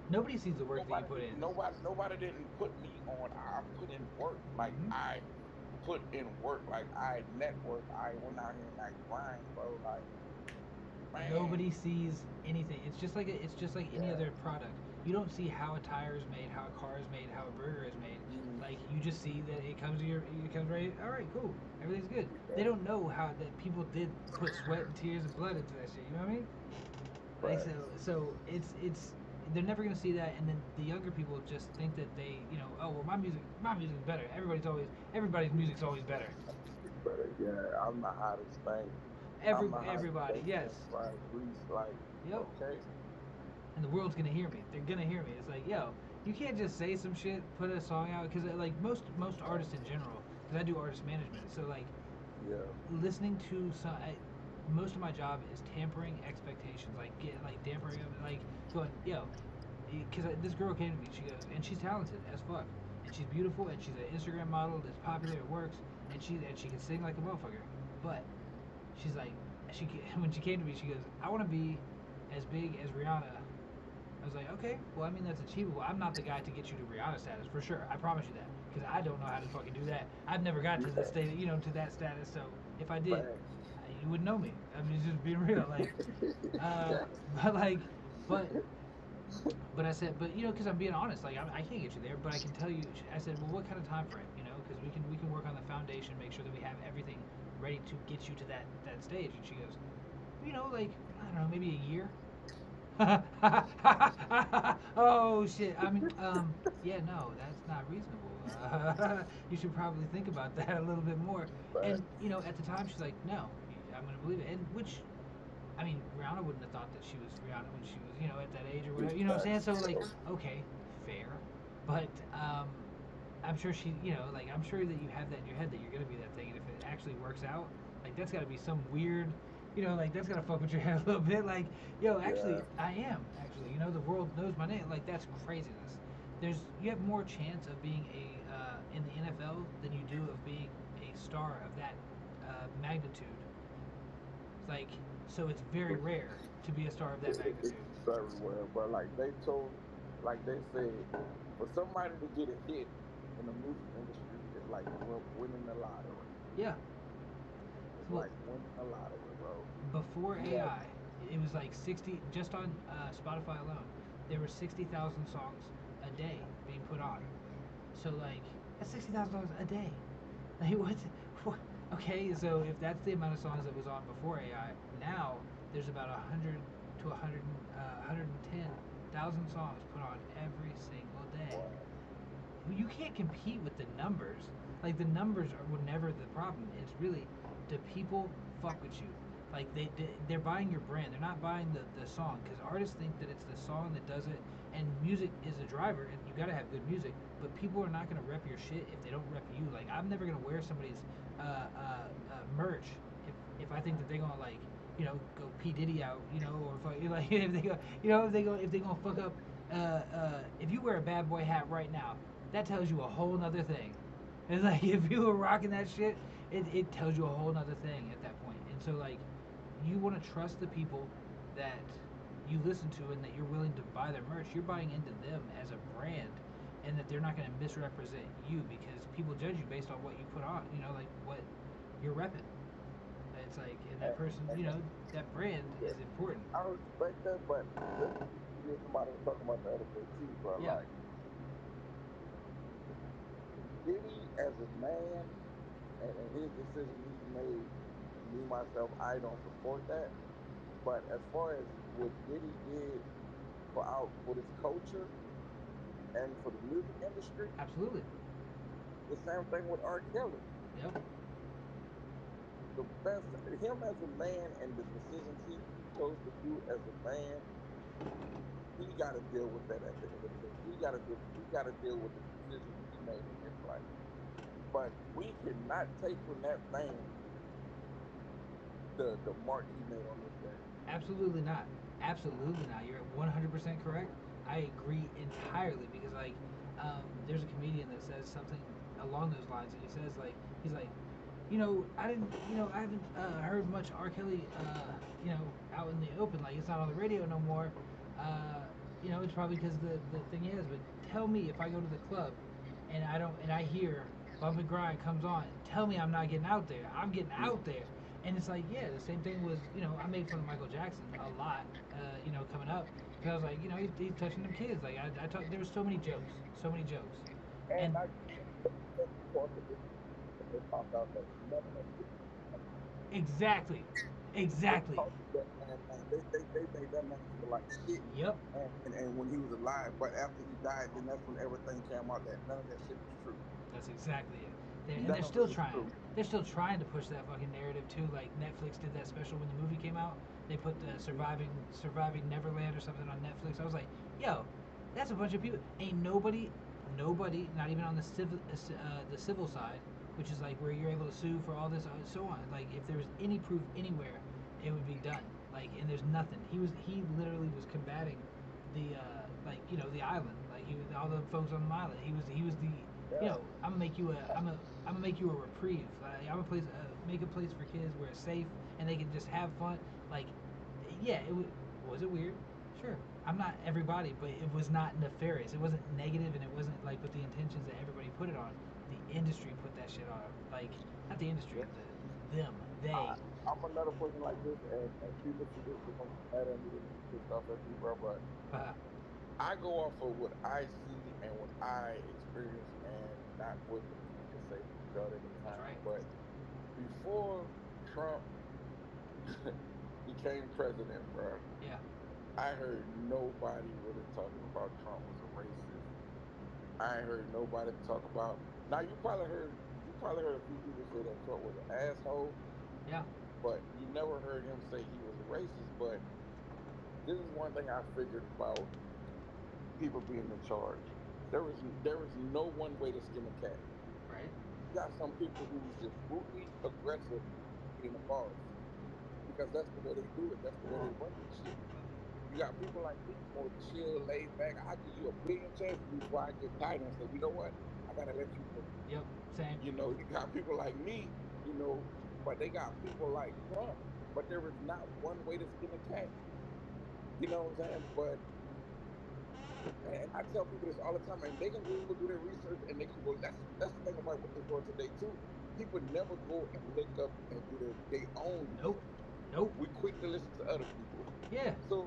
Nobody sees the work that you Nobody put in. nobody nobody didn't put me on. I put in work. Like Hmm. put in work. Like I network. I went out here and I grind, bro. Like man, Nobody sees anything. It's just like any yeah, other product. You don't see how a tire is made, how a car is made, how a burger is made. mm, Like you just see that it comes right. All right, cool, everything's good. They yeah, don't know how that people did put sweat and tears and blood into that shit. You know what I mean? Like but so it's they're never gonna see that, and then the younger people just think that they oh well my music's better. Everybody's music's always better. but yeah, I'm the hottest thing. I'm the hottest Everybody, thing yes, since fried grease. Like yep. okay, And the world's gonna hear me. They're gonna hear me. It's like, yo, you can't just say some shit, put a song out, because like most artists in general, because I do artist management, so like yeah, listening to most of my job is tampering expectations, like dampering them, like going, yo, because this girl came to me, she goes, and she's talented as fuck, and she's beautiful, and she's an Instagram model that's popular, it works, and she can sing like a motherfucker, but she's like, she when she came to me, she goes, I want to be as big as Rihanna. I was like, okay, well, I mean, that's achievable. I'm not the guy to get you to Rihanna status for sure. I promise you that, because I don't know how to fucking do that. I've never got to the yeah, state, to that status. So if I did, man, you wouldn't know me. I mean, just being real, like, uh, yeah, but like, but but I said, but because I'm being honest, like I can't get you there, but I can tell you. I said, well, what kind of time frame? Because we can work on the foundation, make sure that we have everything ready to get you to that stage. And she goes, like I don't know, maybe a year. Oh shit! I mean, yeah, no, that's not reasonable. You should probably think about that a little bit more. but And at the time, she's like, "No, I'm gonna believe it." And which, I mean, Rihanna wouldn't have thought that she was Rihanna when she was, at that age or whatever. You know what I'm saying? So like, okay, fair, but I'm sure she, like I'm sure that you have that in your head that you're gonna be that thing, and if it actually works out, like that's got to be some weird, like that's gotta fuck with your head a little bit. Like, yo, actually, yeah, I am actually, the world knows my name. Like that's craziness. You have more chance of being a in the NFL than you do of being a star of that magnitude. Like, so it's very rare to be a star of that it's magnitude. everywhere. But like they told, like they said, for somebody to get a hit in the music industry is like winning the lottery. Yeah. It's Well, like winning the lottery, bro. before You have AI, it was like 60, just on Spotify alone, there were 60,000 songs a day being put on. So, like, that's $60,000 a day. Like, what? Okay, so if that's the amount of songs that was on before AI, now there's about 100 to 110,000 songs put on every single day. wow. You can't compete with the numbers. Like the numbers were never the problem. It's really, do people fuck with you? Like they're buying your brand. They're not buying the song because artists think that it's the song that does it. And music is a driver, and you gotta have good music. But people are not gonna rep your shit if they don't rep you. Like I'm never gonna wear somebody's merch if I think that they're gonna like go P Diddy out, or fuck, like if they go, if they gonna fuck up. If you wear a bad boy hat right now, that tells you a whole nother thing. It's like if you were rocking that shit, it tells you a whole nother thing at that point. And so like you want to trust the people that you listen to and that you're willing to buy their merch. You're buying into them as a brand, and that they're not going to misrepresent you because people judge you based on what you put on. Like what you're repping. It's like, and that And, person, and that brand yeah, is important. I respect that, but listen, you hear somebody was talking about the other day too, bro. Yeah, Like Diddy as a man and his decision he's made, me myself, I don't support that. But as far as what Diddy did for this culture and for the music industry, absolutely. the same thing with R. Kelly. Yep. The best him as a man and the decisions he chose to do as a man, he got to deal with that at the end of the day. He got to deal with the decisions he made in his life. But we cannot take from that man the mark he made on this game. Absolutely not. Absolutely not. You're 100% correct. I agree entirely because there's a comedian that says something along those lines, and he says he's like, I didn't, I haven't heard much R. Kelly, out in the open. Like it's not on the radio no more. Uh, it's probably because the thing is. But tell me if I go to the club, and I don't, and I hear Bump and Grind comes on. Tell me I'm not getting out there. I'm getting out there. And it's like, yeah, the same thing was, I made fun of Michael Jackson a lot, coming up. Because I was like, he's touching them kids. Like, I talked, there were so many jokes. So many jokes. And And I part of it, they found out that none of that shit. exactly. They Exactly. talked that man down. They made that man feel like shit. Yep. And when he was alive, but after he died, then that's when everything came out that none of that shit was true. That's exactly it. And they're None of it still was trying. true. They're still trying to push that fucking narrative too. Like Netflix did that special when the movie came out. They put Surviving Neverland or something on Netflix. I was like, yo, that's a bunch of people. Ain't nobody, not even on the civil side, which is like where you're able to sue for all this, so on. Like if there was any proof anywhere, it would be done. Like, and there's nothing. He literally was combating the the island. Like all the folks on the island. He was the Yeah. I'm gonna make you a reprieve. Like, I'm gonna make a place for kids where it's safe and they can just have fun. Like, yeah, was it weird? Sure. I'm not everybody, but it was not nefarious. It wasn't negative, and it wasn't like with the intentions that everybody put it on. The industry put that shit on. Like, not the industry, Yeah. they. I'm another person like this, and people see this, they're gonna get mad at me, they're gonna get pissed off at me, bro. But Uh, I go off of what I see and what I experience, and not what the people say the majority of the that's time. right. But before Trump became president, bro, Yeah. I heard nobody really talking about Trump was a racist. I ain't heard nobody talk about. Now you probably heard a few people say that Trump was an asshole, Yeah. but you never heard him say he was a racist. But this is one thing I figured about people being in charge. There is no one way to skin a cat. Right. You got some people who's just brutally aggressive being the boss because that's the way they do it. That's the way they run this shit. You got people like me, more chill, laid back. I give you a billion chances before I get tired and say, you know what? I gotta let you go. Yep. Same. You got people like me, but they got people like Trump. But there is not one way to skin a cat. You know what I'm saying? But and I tell people this all the time, and they can go do their research and they can go. That's the thing about what they're doing today too. People never go and look up and do their own Nope. research. Nope. We quick to listen to other people. Yeah. So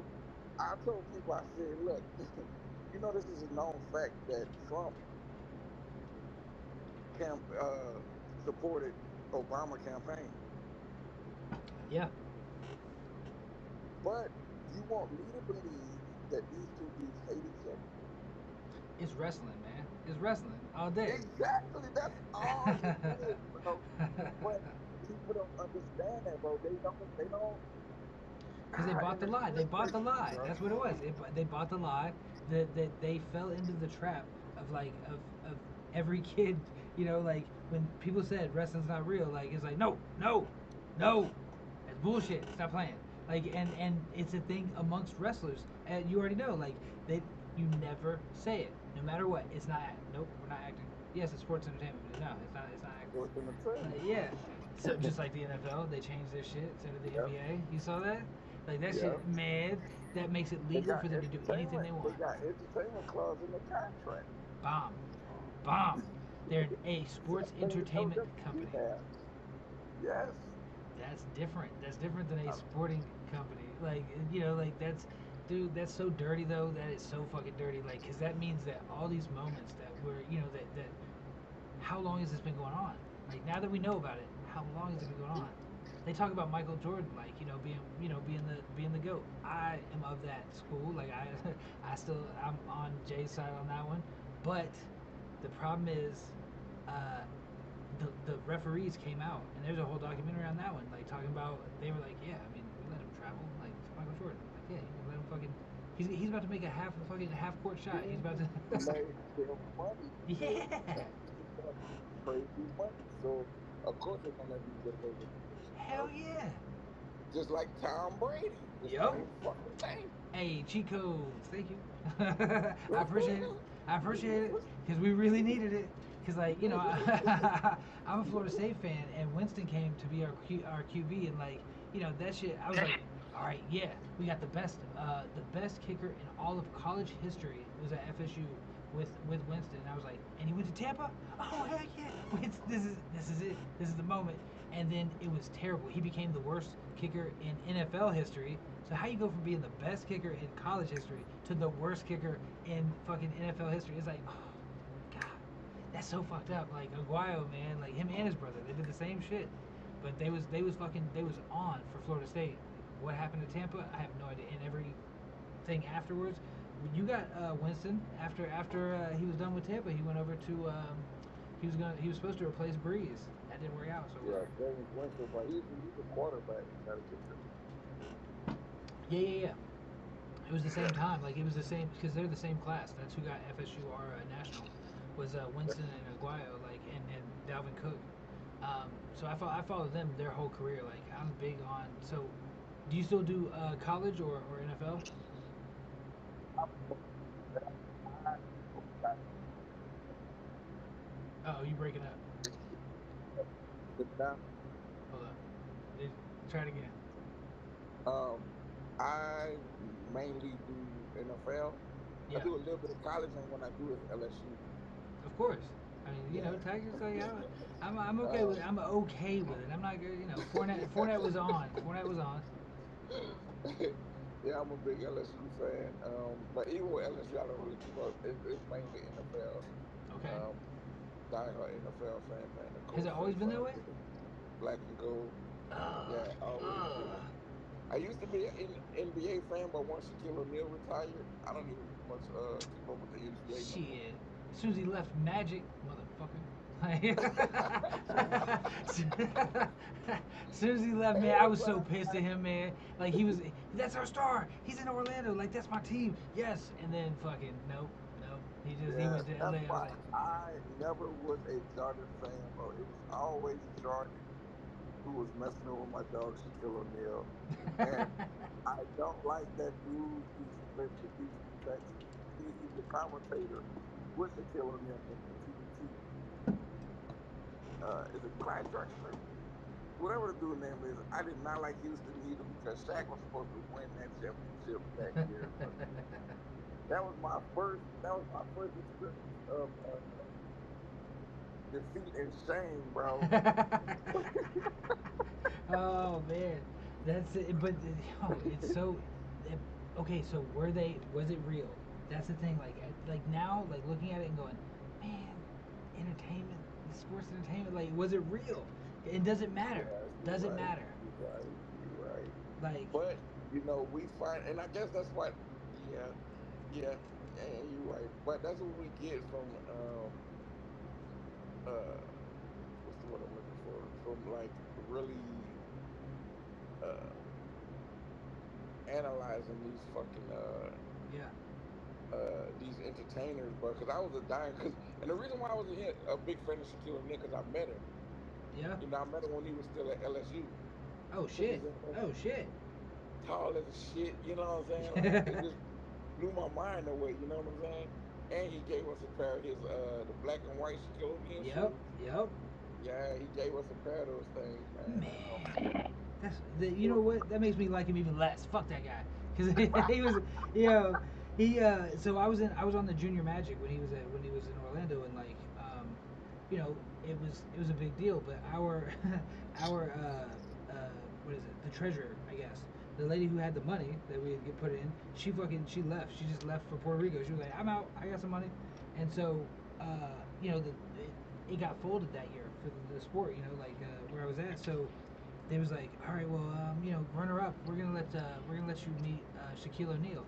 I told people, I said, look, this is a known fact that Trump supported Obama campaign. Yeah. But you want me to believe that these two dudes hate each other? It's wrestling, man. It's wrestling all day. Exactly. That's all it is, bro. But people don't understand that, bro. They don't. They don't. Because they bought And the the lie. They shit bought the crazy, lie. bro. That's what it was. They bought the lie that they fell into the trap of of every kid. Like when people said wrestling's not real, like it's like no, no, no, that's bullshit. Stop playing. Like and it's a thing amongst wrestlers. And you already know, like you never say it, no matter what. It's not. Nope, we're not acting. Yes, it's sports entertainment, but no, it's not. It's not acting. Sports entertainment. Yeah. So just like the NFL, they changed their shit instead of the Yep. NBA. You saw that? Like that Yep. shit, man. That makes it They legal got for them to do anything entertainment. they They want. got entertainment clause in the contract. Bomb, bomb. They're a sports Same thing entertainment WWE company. has. Yes. That's different. That's different than a Uh, sporting company. Like like that's, dude. That's so dirty though. That is so fucking dirty. Like, cause that means that all these moments that were, that how long has this been going on? Like now that we know about it, how long has it been going on? They talk about Michael Jordan, like being the goat. I am of that school. Like I'm on Jay's side on that one. But the problem is, uh, the referees came out and there's a whole documentary on that one, like talking about they were like, yeah, I mean, we let him travel, like it's Michael Jordan, like yeah, you can let him fucking. He's about to make a fucking half court shot. He's he about to. made them money. Yeah. He got crazy money. So of course they're gonna let him get away with this shit, Hell bro. yeah. Just like Tom Brady, the Yup. same fucking thing. Hey, cheat codes. Thank you. I appreciate it. I appreciate it because we really needed it. Because I'm a Florida State fan, and Winston came to be our QB, and like that shit. I was like, All right, yeah, we got the best kicker in all of college history was at FSU with Winston. And I was like, and he went to Tampa. Oh heck yeah! This is it. This is the moment. And then it was terrible. He became the worst kicker in NFL history. So how you go from being the best kicker in college history to the worst kicker in fucking NFL history? It's like, oh god, that's so fucked up. Like Aguayo, man, like him and his brother, they did the same shit. But they was on for Florida State. What happened to Tampa? I have no idea. And everything afterwards, you got Winston after he was done with Tampa. He went over to he was supposed to replace Breeze. That didn't work out so well. Yeah, James Winston, but he's a quarterback, not a kicker. Yeah. It was the same time. Like it was the same because they're the same class. That's who got FSUR national was Winston and Aguayo, like and Dalvin Cook. So I followed them their whole career. Like I'm big on. So, do you still do college or NFL? Oh, you breaking up? Hold up. Try it again. Um, I mainly do NFL. I Yeah, do a little bit of college, and when I do is LSU. of course. I mean, you Yeah. know, Tigers. Like I'm okay with Um, it. I'm okay with it. I'm not good. You know, Fournette was on. Fournette was on. yeah, I'm a big LSU fan. But even with LSU, I don't really keep up. It's mainly NFL. Okay. Um, diehard NFL fan, man. The Has it Colts always fake been that fans way? with the black and gold. Ugh. Yeah, always been. Ugh. I used to be an NBA fan, but once Shaquille O'Neal retired, I don't even much keep up with the NBA no more. Shit. As soon as he left Magic, motherfucker. As soon as he left, man, I Yeah, was so but pissed at him, man. Like he was, that's our star. He's in Orlando. Like that's my team. Yes. And then fucking nope. He yeah, went to that's LA. I was why like, I never was a Jordan fan, bro. It was always Jordan who was messing with my dog Shaquille O'Neal, and I don't like that dude who split the Houston Texans. He's a commentator with Shaquille O'Neal on TNT. Is it Clyde Drexler? Whatever the dude name is, I did not like Houston either because Shaq was supposed to win that championship that year. But that was my first experience of defeat and shame, bro. oh man, that's it. But oh, it's so. It, okay, so was it real? That's the thing. Like now, like looking at it and going, man, entertainment, sports entertainment. Like, was it real? It doesn't matter. Yeah, you're Doesn't right. matter. You're right. You're right. Like, But we find, and I guess that's what. Yeah, yeah, and you're right. But that's what we get from uh what's the word I'm looking for? From like really uh analyzing these fucking yeah, these entertainers, bro. Because I was a dying, cause, and the reason why I was a big fan of Shaquille O'Neal, because I met him. yeah. I met him when he was still at LSU. Oh Took shit. his ass, Oh shit. tall as a shit. You know what I'm saying? Like it just blew my mind away. You know what I'm saying? And he gave us a pair of his the black and white Shaquille O'Neal Yep. shoes. Yep. Yeah, he gave us a pair of those things, man. Man, It you know was, what? That makes me like him even less. Fuck that guy, because he was, you know, he. So I was on the Junior Magic when he was in Orlando, and like, you know, it was a big deal. But our what is it? The treasurer, I guess. The lady who had the money that we had get put in, she left. She just left for Puerto Rico. She was like, I'm out. I got some money, and so you know it got folded that year for the sport. You know, like where I was at. So they was like, all right, well, you know, runner up, we're gonna let you meet Shaquille O'Neal.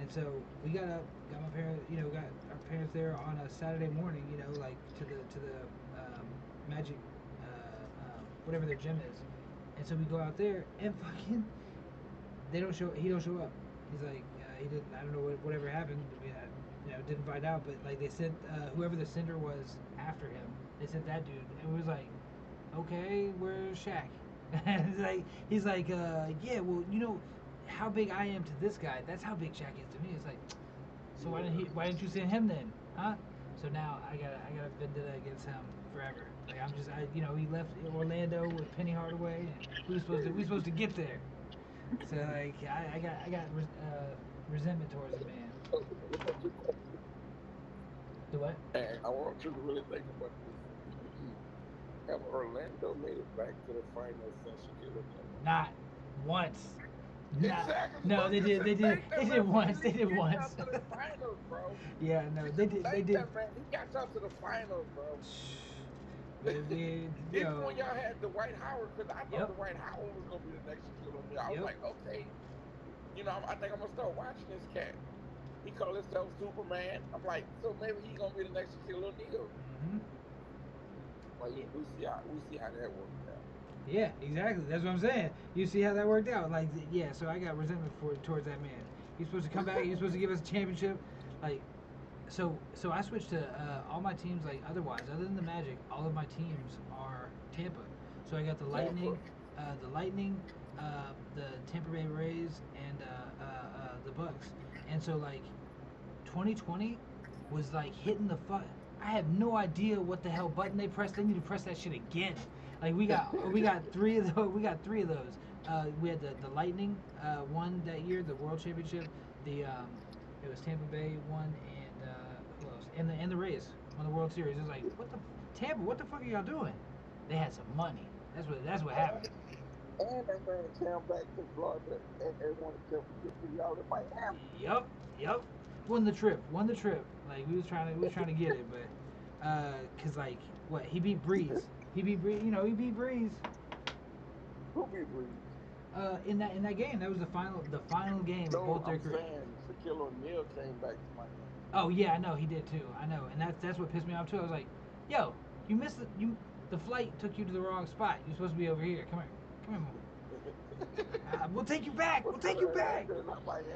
And so we got my parents, you know, got our parents there on a Saturday morning, you know, like to the Magic, whatever their gym is. And so we go out there and fucking he don't show up. He's like, he didn't. I don't know whatever happened. I mean, you know, didn't find out. But like they said, whoever the sender was after him, they sent that dude, and it was like, okay, where's Shaq? And he's like, yeah, well, you know how big I am to this guy. That's how big Shaq is to me. It's like, so yeah. why didn't you send him then, huh? So now I got a vendetta against him forever. Like you know, he left Orlando with Penny Hardaway, and we were supposed to get there. So like resentment towards the man. The what? And I want you to really think about this. Have Orlando made it back to the finals since Shaquille O'Neal left? Not once. Not. Exactly, No, bro. they You did. should They did. thank They that did man for at once. They least did getting y'all once. to the finals, bro. Yeah. You No. They should did. They thank did. that man. He got y'all to the finals, bro. We, Even yo. when y'all had Dwight Howard, because I thought Yep. Dwight Howard was gonna be the next Shaquille O'Neal. I was Yep. like, okay, I think I'm gonna start watching this cat. He called himself Superman. I'm like, so maybe he gonna be the next Shaquille O'Neal. Hmm. Like Yeah. we see how that worked out. Yeah. Exactly. That's what I'm saying. You see how that worked out? Like, yeah. So I got resentment towards that man. He's supposed to come back. He's supposed to give us a championship. Like, so I switched to all my teams. Like, other than the Magic, all of my teams are Tampa. So I got the Tampa. Lightning, the Tampa Bay Rays, and the Bucks. And so like 2020 was like hitting the fuck. I have no idea what the hell button they pressed. They need to press that shit again. Like we got three of those. We got three of those. We had the Lightning won that year, the World Championship. The it was Tampa Bay won, and who else? And the Rays won the World Series. It was like, what the Tampa? What the fuck are y'all doing? They had some money. That's what happened. And that man came back to Florida and won a championship with y'all in Miami. Yup, yup. Won the trip. Like we was trying to get it, but cause like what he beat Breeze. He beat Breeze. He beat Breeze. Who be Breeze? In that game, that was the final game of No, both their I'm career. saying Shaquille O'Neal came back to Miami. Oh yeah, I know he did too. I know, and that's what pissed me off too. I was like, yo, you missed the flight took you to the wrong spot. You're supposed to be over here. Come here, we'll take you back. We'll take you back. Not Miami.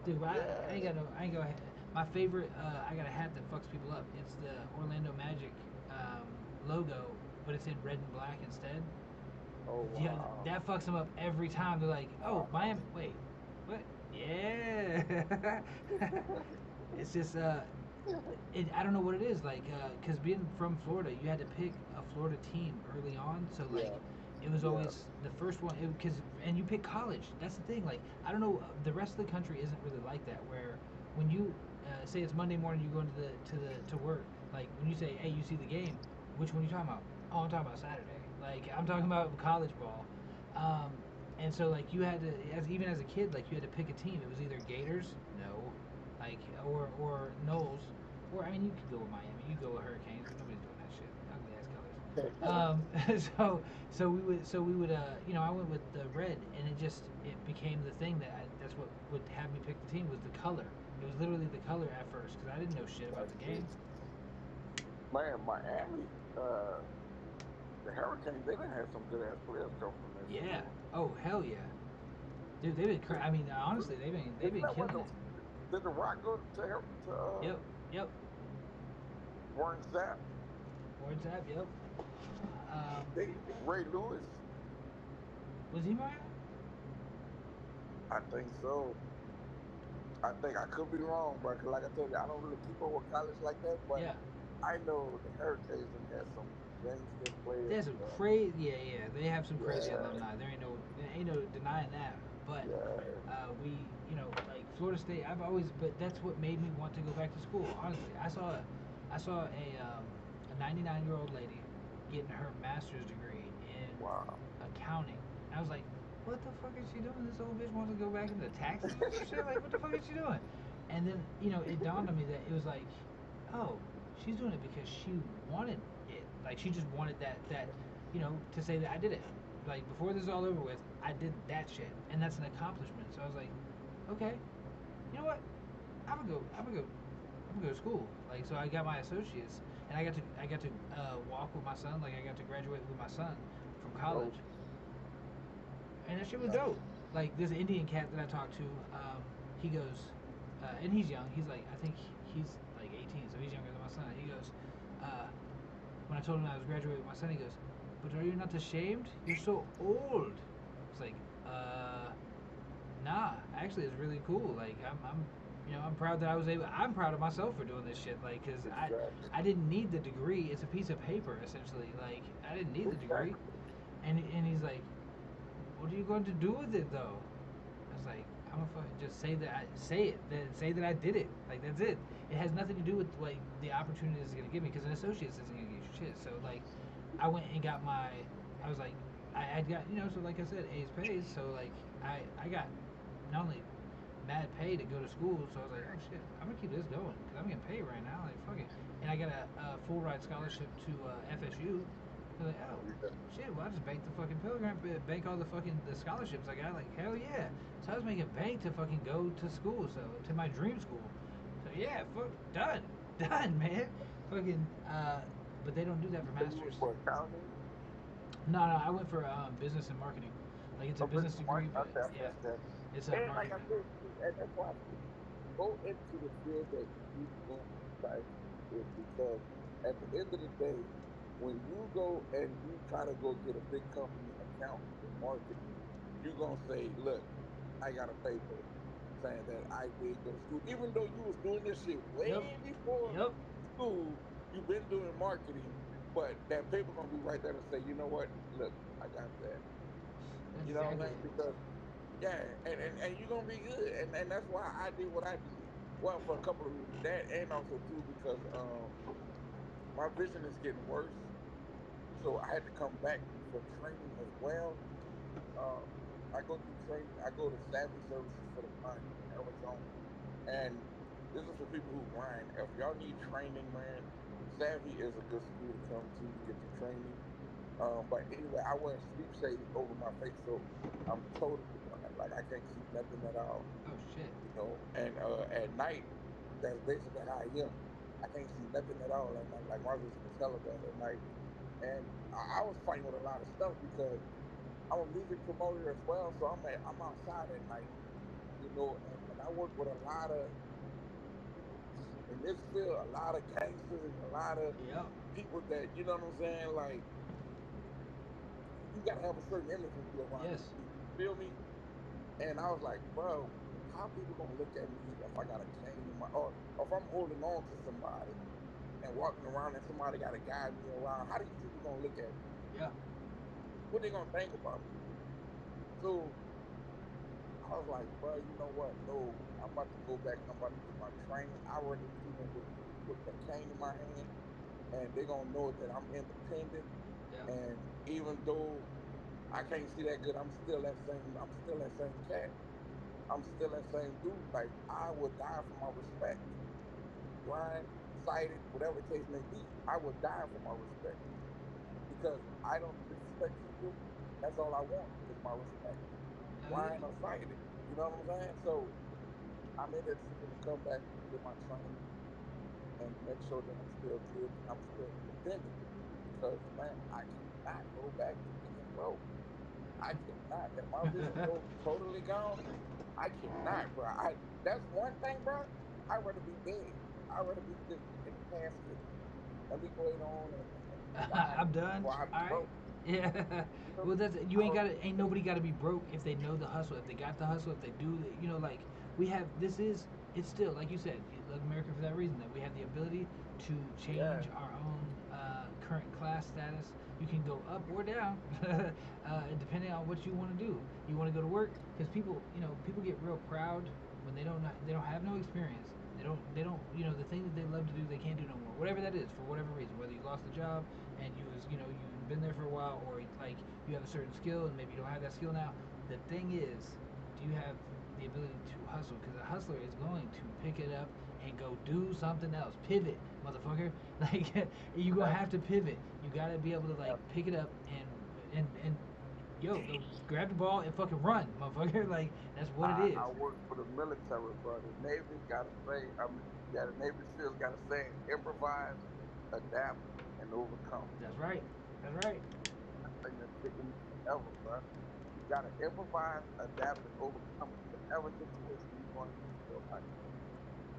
Dude, I Yeah. ain't got no. I ain't gonna. My favorite. I got a hat that fucks people up. It's the Orlando Magic logo, but it's in red and black instead. Oh Yeah, wow. that fucks them up every time. They're like, oh, Wow. Miami. Wait, what? Yeah. It's just I don't know what it is like because being from Florida, you had to pick a Florida team early on. So like, Yeah. it was Yeah. always the first one because and you pick college. That's the thing. Like I don't know, the rest of the country isn't really like that. Where when you say it's Monday morning, you go into to work. Like when you say, hey, you see the game, which one are you talking about? Oh, I'm talking about Saturday. Like I'm talking about college ball. Um, and so like you had to even as a kid like you had to pick a team. It was either Gators, no, like or Knowles, or I mean you could go with Miami, you could go with Hurricanes, but nobody's doing that shit. Ugly ass colors. So we would I went with the red, and it became the thing that's what would have me pick the team was the color. It was literally the color at first because I didn't know shit about That's the it. game. Man, Miami, the Hurricanes, they done had some good ass players come from there Yeah. too. Oh hell yeah, dude. They've been. I mean, honestly, they've Isn't been that what killing it. did the Rock go to Yep. Yep. Warren Sapp? Words up. Yep. Um, Ray Lewis? was he Mario? I think so. I think I could be wrong, bro. 'Cause like I told you, I don't really keep up with college like that, but Yeah. I know the Hurricanes done had some gangster players, There's some bro. crazy. Yeah. They have some crazy Yeah, alumni. There ain't no denying that. But yeah. we, like Florida State. But that's what made me want to go back to school. Honestly, I saw a 99-year-old lady getting her master's degree in Wow. accounting. And I was like, what the fuck is she doing? This old bitch wants to go back into taxes or some shit. Like, what the fuck is she doing? And then it dawned on me that it was like, oh, she's doing it because she wanted it. Like she just wanted that to say that I did it. Like before this is all over with, I did that shit, and that's an accomplishment. So I was like, okay, you know what? I'm gonna go to school. Like so, I got my associates, and I got to walk with my son. Like I got to graduate with my son from college, Dope. and that shit was Nice. dope. Like this Indian cat that I talked to, he goes, and he's young. He's like I think he's like 18, so he's younger than my son. He goes, uh, when I told him I was graduating with my son, he goes, "But are you not ashamed? You're so old." It's like, nah. Actually, it's really cool. Like I'm proud that I was able. I'm proud of myself for doing this shit. Like, cause Exactly. I didn't need the degree. It's a piece of paper essentially. Like, I didn't need the degree. Exactly. And he's like, "What are you going to do with it though?" I was like, I'm gonna fucking just say that say that I did it. Like that's it. It has nothing to do with like the opportunity it's gonna give me because an associate's isn't gonna get you shit. So like, I went and got my. I was like, I got so like I said, A's pays. So like I got not only mad pay to go to school. So I was like, oh shit, I'm gonna keep this going because I'm getting paid right now. Like fuck it. And I got a full ride scholarship to FSU. I was like, oh shit, well I just banked the fucking program, bank all the fucking the scholarships I got. Like hell yeah. So I was making bank to fucking go to school, so to my dream school. So yeah, fuck done, done, man. Fucking but they don't do that for So you went masters. for accounting? No, no, I went for business and marketing. Like it's a Or business business degree, marketing? but Okay, yeah, okay, okay. it's a And like I marketing. said, and that's why I said, go into the field that you want to try with because at the end of the day, when you go and you try to go get a big company accountant in marketing, you're gonna say, look, I got a paper saying that I did go to school. Even though you was doing this shit Yep, way before yep. school, you've been doing marketing, but that paper gonna be right there to say, you know what, look, I got that. That's You know what I'm exactly saying? it. Because yeah, and you're gonna be good. And that's why I did what I did. Well, for a couple of reasons. That and also too because my vision is getting worse. So I had to come back for training as well. Um, I go through training. I go to Savvy Services for the Blind in Arizona, and this is for people who blind. If y'all need training, man, Savvy is a good school to come to get your training. But anyway, I wear sleep shades over my face, so I'm totally blind. Like I can't see nothing at all, Oh shit. And at night, that's basically how I am. I can't see nothing at all at night. Like my vision is hella bad at night, and I was fighting with a lot of stuff because I'm a music promoter as well, so I'm outside at night, and I work with a lot of in this field, a lot of gangsters and a lot of Yep. people that you know what I'm saying. Like you got to have a certain image when you're around Yes. these people. You feel me? And I was like, bro, how people gonna look at me if I got a cane in my or if I'm holding on to somebody and walking around and somebody got to guide me around? How these people gonna look at me? Yeah. What they gonna think about me? So I was like, bro, you know what? No, I'm about to go back and I'm about to get my training. I already see them with that cane in my hand, and they're gonna know that I'm independent. Yeah. And even though I can't see that good, I'm still that same. I'm still that same cat. I'm still that same dude. Like I would die for my respect. Blind, sighted, whatever the case may be, I would die for my respect because I don't disrespect people. That's all I want is my respect, Hell yeah. blind or sighted. You know what I'm saying? So I made a decision to come back and get my training and make sure that I'm still good and I'm still independent because man, I cannot go back to being broke. I cannot. If my vision goes totally gone, I cannot, bro. That's one thing, bro. I'd rather be dead. I'd rather be just in the casket. Let me go ahead on and die I'm done. before I be All right. broke. Yeah. You know? Well, that's I you ain't was, got to ain't nobody got to be broke if they know the hustle. If they got the hustle, if they do, like we have. This is it's still like you said. You love America for that reason that we have the ability to yeah, change our own current class status. You can go up or down, depending on what you want to do. You want to go to work because people get real proud when they don't have no experience. They don't the thing that they love to do they can't do no more. Whatever that is for whatever reason. Whether you lost a job and you've been there for a while or like you have a certain skill and maybe you don't have that skill now. The thing is, do you have the ability to hustle? Because a hustler is going to pick it up and go do something else. Pivot, motherfucker. Like you gonna yeah, have to pivot. You gotta be able to yeah. like pick it up and go grab the ball and fucking run, motherfucker. Like that's what it is. I work for the military, bro. The Navy got to say, yeah, the Navy SEALs got to say, improvise, adapt, and overcome. That's right. That's right. Thing that's sticking with me forever, bro. You got to improvise, adapt, and overcome whatever situation you're going through in your life.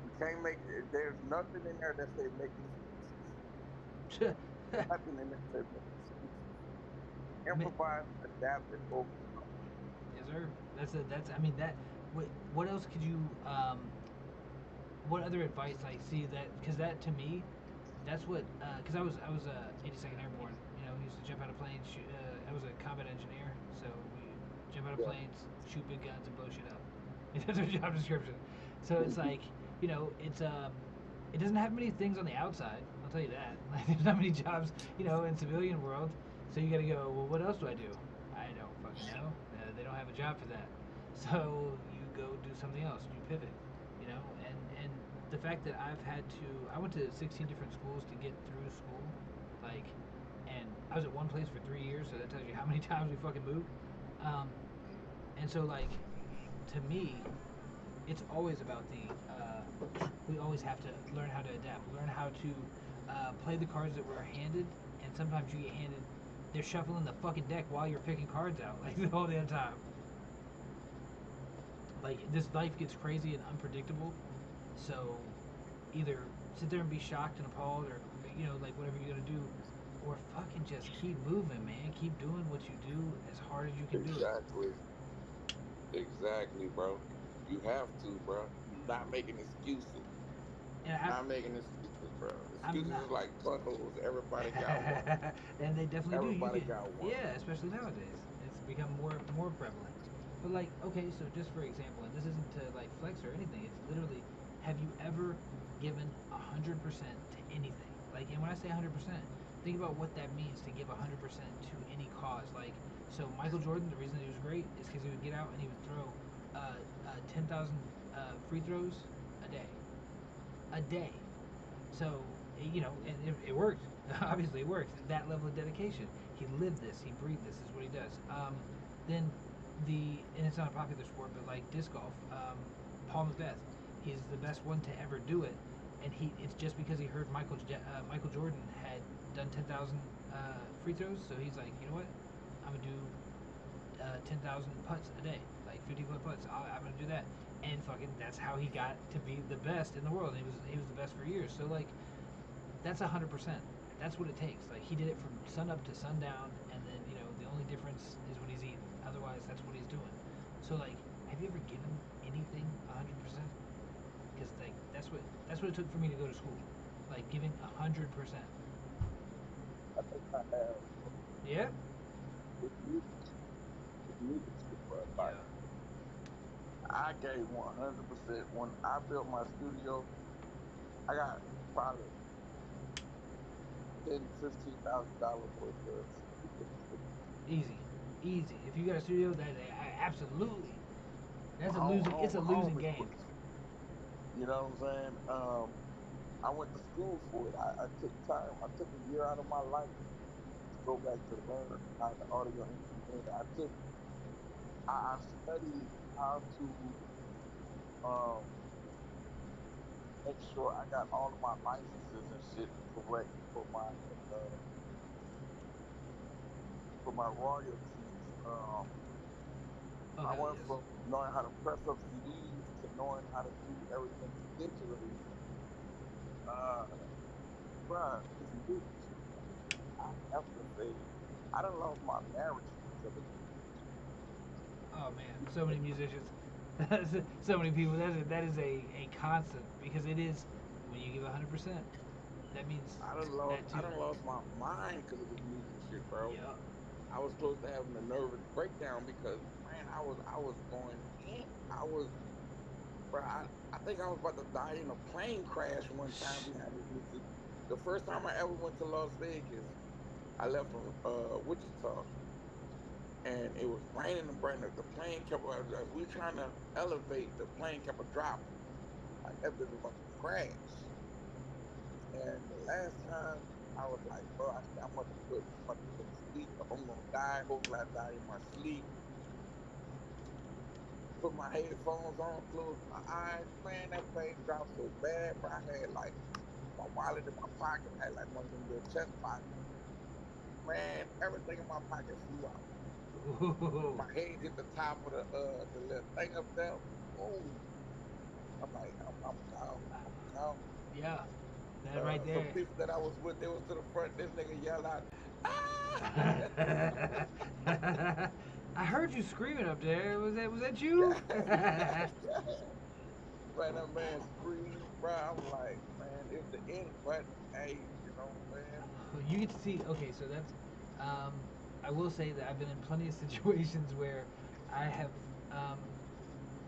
You can't make it. There's nothing in there that say make excuses. Nothing in there that say make excuses. Improvise, adapt, and overcome. Yes, sir. That's. I mean that. What else could you? What other advice? Like, see that because that to me, that's what. Because I was 82nd Airborne. Used to jump out of planes. I was a combat engineer, so we jump out of Yeah, planes, shoot big guns, and blow shit up. That's their job description. So it's like, it's it doesn't have many things on the outside. I'll tell you that. Like, there's not many jobs, in civilian world. So you got to go. Well, what else do I do? I don't fucking know. They don't have a job for that. So you go do something else. You pivot. And the fact that I went to 16 different schools to get through school, like, and I was at one place for 3 years. So that tells you how many times we fucking moved. Um, and so like, to me, it's always about we always have to learn how to adapt, learn how to play the cards that we're handed, and sometimes you get handed, they're shuffling the fucking deck while you're picking cards out, like the whole damn time. Like, this life gets crazy and unpredictable, so either sit there and be shocked and appalled, or like whatever you're gonna do, or fucking just keep moving, man. Keep doing what you do as hard as you can do it. Exactly. Exactly, bro. You have to, bro. You're not making excuses. And Not making excuses, bro. I'm Excuses not. is like buttholes. Everybody got one. And they definitely do. You Everybody can, got one. yeah, especially nowadays, it's become more prevalent. But like, okay, so just for example, and this isn't to like flex or anything. It's literally, have you ever given 100% to anything? Like, and when I say 100%, think about what that means to give 100% to any cause. Like, so Michael Jordan, the reason he was great is because he would get out and he would throw 10,000 free throws a day, a day. So, and it worked. Obviously, it worked. That level of dedication. He lived this. He breathed this. This is what he does. Then and it's not a popular sport, but like disc golf, Paul McBeth, he's the best one to ever do it, and it's just because he heard Michael Jordan had done 10,000 free throws, so he's like, you know what, I'm gonna do 10,000 putts a day, like 50-foot putts. I'm gonna do that, and fucking that's how he got to be the best in the world. He was the best for years. So like, that's 100%. That's what it takes. Like, he did it from sun up to sundown, and then the only difference is when he's eating. Otherwise, that's what he's doing. So like, have you ever given anything 100%? Because like, that's what it took for me to go to school. Like, giving 100%. I think I have Yeah. with music, with music shit, bro. Like Yeah. I gave 100% when I built my studio. I got probably $10,000 to $15,000 worth of studio shit. Easy, easy. If you got a studio, absolutely. That's a I losing. It's a don't, I don't losing regret. game. You know what I'm saying? I went to school for it. I took time. I took a year out of my life to go back to learn how to audio engineer. I studied how to um, make sure I got all of my licenses and shit correct uh, for my royalties. Oh I hell went yes. from knowing how to press up CDs to knowing how to do everything digitally. Uh, Bruh, this music shit, I have to say, I done lost my marriage because of this music Oh man, so many musicians, so many people. That is a constant, because it is, when you give 100%. That means that I too. done lost my mind because of this music shit, bro. Yeah. I was close to having a nervous breakdown because man, I was going in. I was, bro. I think I was about to die in a plane crash one time behind this music. The first time I ever went to Las Vegas, I left from Wichita, and it was raining and burning. The plane kept as we were trying to elevate, the plane kept a dropping, like that bitch was about to crash. And the last time I was like, bro, I said I'm about to go to sleep. If I'm gonna die, hopefully I die in my sleep. Put my headphones on, close my eyes. Man, that plane dropped so bad, bro. I had like my wallet in my pocket. I had like one of them little chest pockets. Man, everything in my pocket flew out. Ooh. My head hit the top of the little thing up there. Boom. I'm like, I'm gone. I'm gone. Yeah. That right Some there. people that I was with, they was to the front. This nigga yelled out, ah! I heard you screaming up there. Was that you? Yeah, yeah. Man, that man screamed, bro. I was like, man, it's the end, but hey, you know what I'm saying? You get to see. Okay, so that's. Um, I will say that I've been in plenty of situations where I have. Um,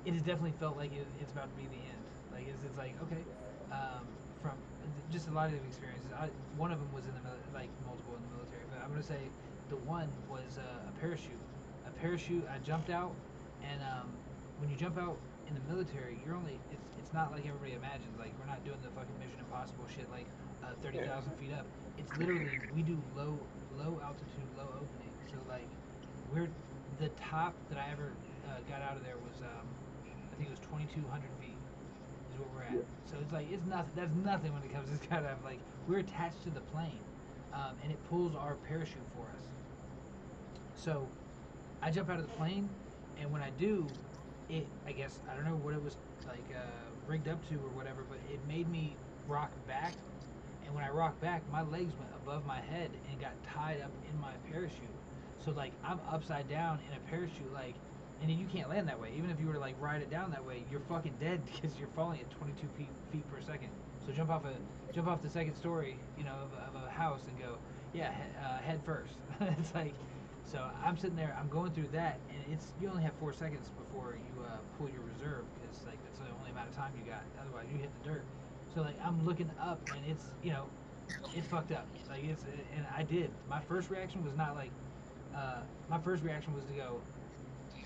it has definitely felt like it's about to be the end. Like it's like okay, um, from just a lot of experiences. One of them was in the like multiple in the military, but I'm gonna say the one was a parachute. A parachute. I jumped out, and when you jump out in the military, you're only it's not like everybody imagines. Like we're not doing the fucking Mission Impossible shit like 30,000 feet up. It's literally we do low altitude, low opening. So like we're the top that I ever got out of there was I think it was 2,200 feet is where we're at. Yeah. So it's like it's nothing. That's nothing when it comes to skydive. Like we're attached to the plane, and it pulls our parachute for us. So I jump out of the plane, and when I do, it I guess I don't know what it was like rigged up to or whatever, but it made me rock back. And when I rocked back, my legs went above my head and got tied up in my parachute. So like I'm upside down in a parachute, like, and you can't land that way. Even if you were to like ride it down that way, you're fucking dead because you're falling at 22 feet per second. So jump off the second story, of a house and go, yeah, head first. It's like, so I'm sitting there, I'm going through that, and it's you only have 4 seconds before you pull your reserve because like that's the only amount of time you got. Otherwise, you hit the dirt. So like I'm looking up, and it's fucked up. Like and I did. My first reaction was to go,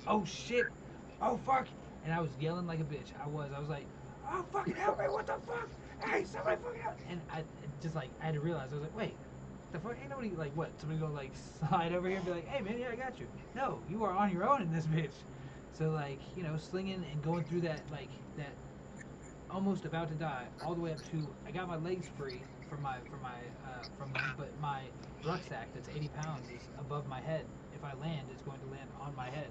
oh shit, oh fuck, and I was yelling like a bitch. I was like, oh fucking help me, what the fuck? Hey, somebody fucking help! And I just like I had to realize I was like, wait, the fuck ain't nobody like what? Somebody go like slide over here and be like, hey man, yeah I got you. No, you are on your own in this bitch. So like slinging and going through that almost about to die all the way up to I got my legs free from them, but my rucksack that's 80 pounds is above my head. If I land, it's going to land on my head.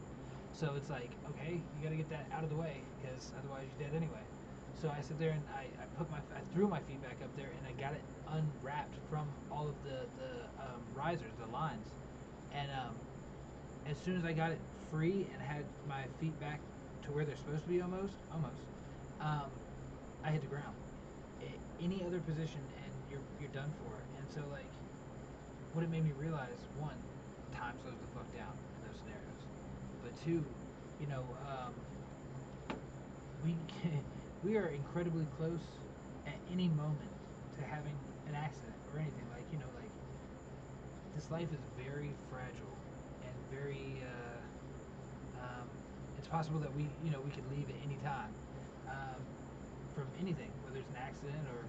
So it's like, okay, you got to get that out of the way because otherwise you're dead anyway. So I sit there and I threw my feet back up there and I got it unwrapped from all of the risers, the lines, and as soon as I got it free and had my feet back to where they're supposed to be, almost, um, I hit the ground. Any other position and you're done for. And so like, what it made me realize, one, time slows the fuck down in those scenarios. But two, you know, we we are incredibly close at any moment to having an accident or anything. Like this life is very fragile and very. It's possible that we could leave at any time um, from anything, whether it's an accident or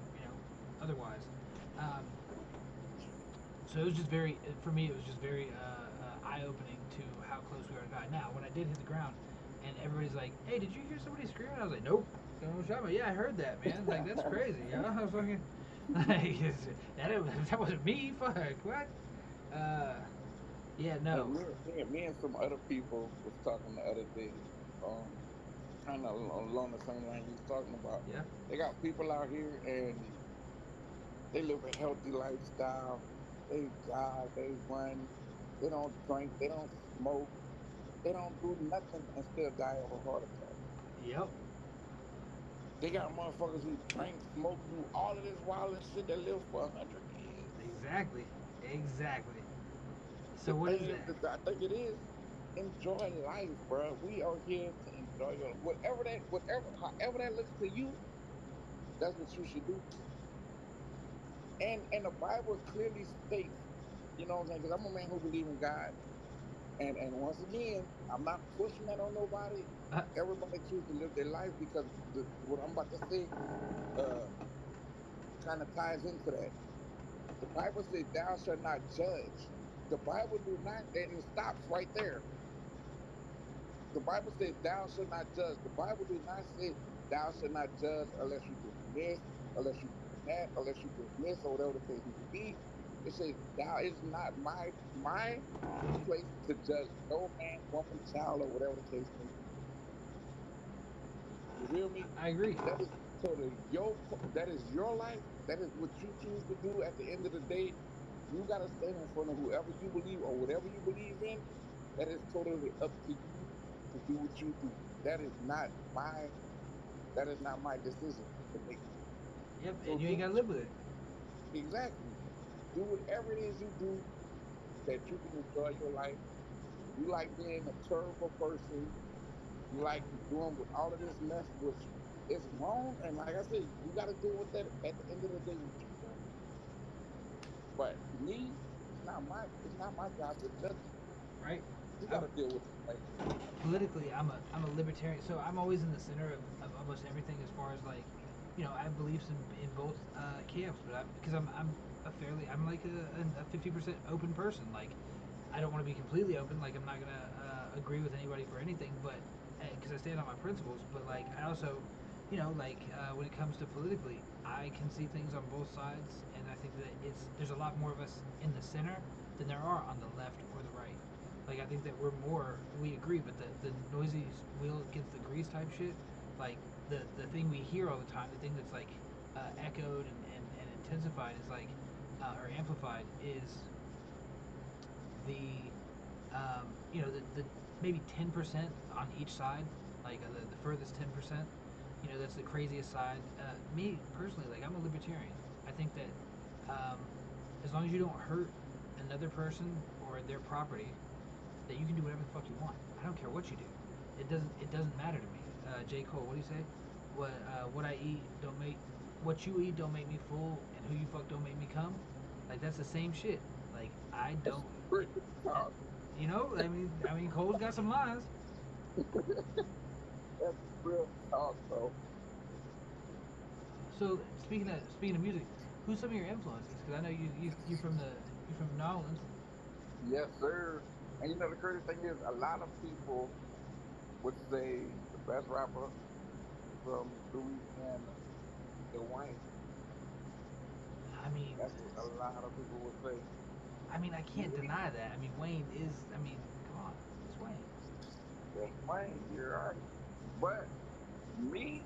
otherwise. Um, so it was just very, for me, it was just very eye opening to how close we are to die. Now, when I did hit the ground, and everybody's like, "Hey, did you hear somebody screaming?" I was like, "Nope." Don't shot me. Yeah, I heard that, man. Like that's crazy. Yeah, I was fucking like that wasn't me. Fuck what? Uh, yeah, And no. me and some other people was talking the other day, um, kind of along the same line you was talking about. Yeah. They got people out here and they live a healthy lifestyle. They jog, they run, they don't drink, they don't smoke, they don't do nothing and still die of a heart attack. Yep. They got motherfuckers who drink, smoke, do all of this wild and shit that live for 100 years. Exactly. Exactly. The So what thing is is, that? I think it is enjoy life, bro. We are here to enjoy your however that looks to you. That's what you should do. And the Bible clearly states, you know what I'm saying? Because I'm a man who believes in God. And once again, I'm not pushing that on nobody. Uh, Everybody choose to live their life because what I'm about to say uh, kind of ties into that. The Bible says, "Thou shalt not judge." The Bible do not, and it stops right there. The Bible says, "Thou shalt not judge." The Bible do not say, "Thou shalt not judge," unless you're doing this, unless you're doing that, unless you're doing this, or whatever the case may be. It says, "Thou is not my place to judge no man, woman, child, or whatever the case may be." You hear me? I agree. That is totally that is your life. That is what you choose to do at the end of the day. You gotta stand in front of whoever you believe or whatever you believe in. That is totally up to you to do what you do. That is not my that is not my decision to make. Yep. So And you do ain't gotta what live with it. exactly. Do whatever it is you do that you can enjoy your life. If you like being a terrible person, like doing with all of this mess, which is wrong. And like I said, we got to deal with that at the end of the day in people. But me, it's not my job to judge you. right? You got I'm to deal with it. politically, I'm a libertarian, so I'm always in the center of almost everything as far as like, I have beliefs in both camps, but because I'm a fairly I'm like a 50% open person. Like, I don't want to be completely open. Like, I'm not gonna agree with anybody for anything, but because I stand on my principles. But like, I also, like when it comes to politically, I can see things on both sides, and I think that there's a lot more of us in the center than there are on the left or the right. Like, I think that we agree, but the noisy wheel against the grease type shit, like the thing we hear all the time, the thing that's like echoed and intensified is like, or amplified is the the maybe 10% on each side, like the furthest 10%. That's the craziest side. Me personally, like, I'm a libertarian. I think that as long as you don't hurt another person or their property, that you can do whatever the fuck you want. I don't care what you do. It doesn't matter to me. J. Cole, what do you say? What I eat don't make what you eat don't make me full, and who you fuck don't make me come. Like, that's the same shit. Like, I That's don't. real It, talk. I mean, Cole's got some lines. That's real talk, bro. So speaking of music, who's some of your influences? Because I know you from New Orleans. Yes, sir. And you know the crazy thing is, a lot of people would say the best rapper from Louisiana is Wayne. I mean, That's what a lot of people would say. I can't Me, deny that. I mean, Wayne is. I mean, come on, it's Wayne. that's Wayne. You're right. But me,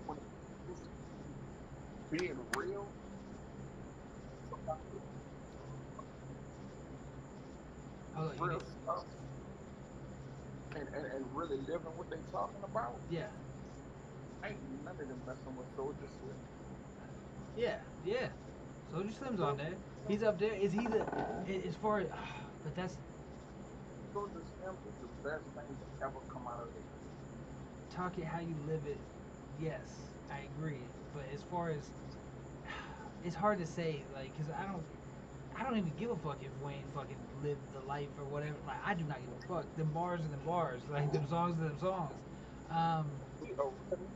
when it comes to being real, somebody Hold on, you real need. stuff, and really living what they talking about, Yeah, ain't none of them messing with Soldier Slim. yeah, yeah. Soldier Slim's on Soldier there. Slim, He's up there. Is he the as far as? But that's Soldier Slim is the best thing to ever come out of hip hop. talk it how you live it. Yes, I agree. But as far as, it's hard to say, like, because I don't even give a fuck if Wayne fucking lived the life or whatever. Like, I do not give a fuck. Them bars are them bars. Like, them songs are them songs. Um, See, original,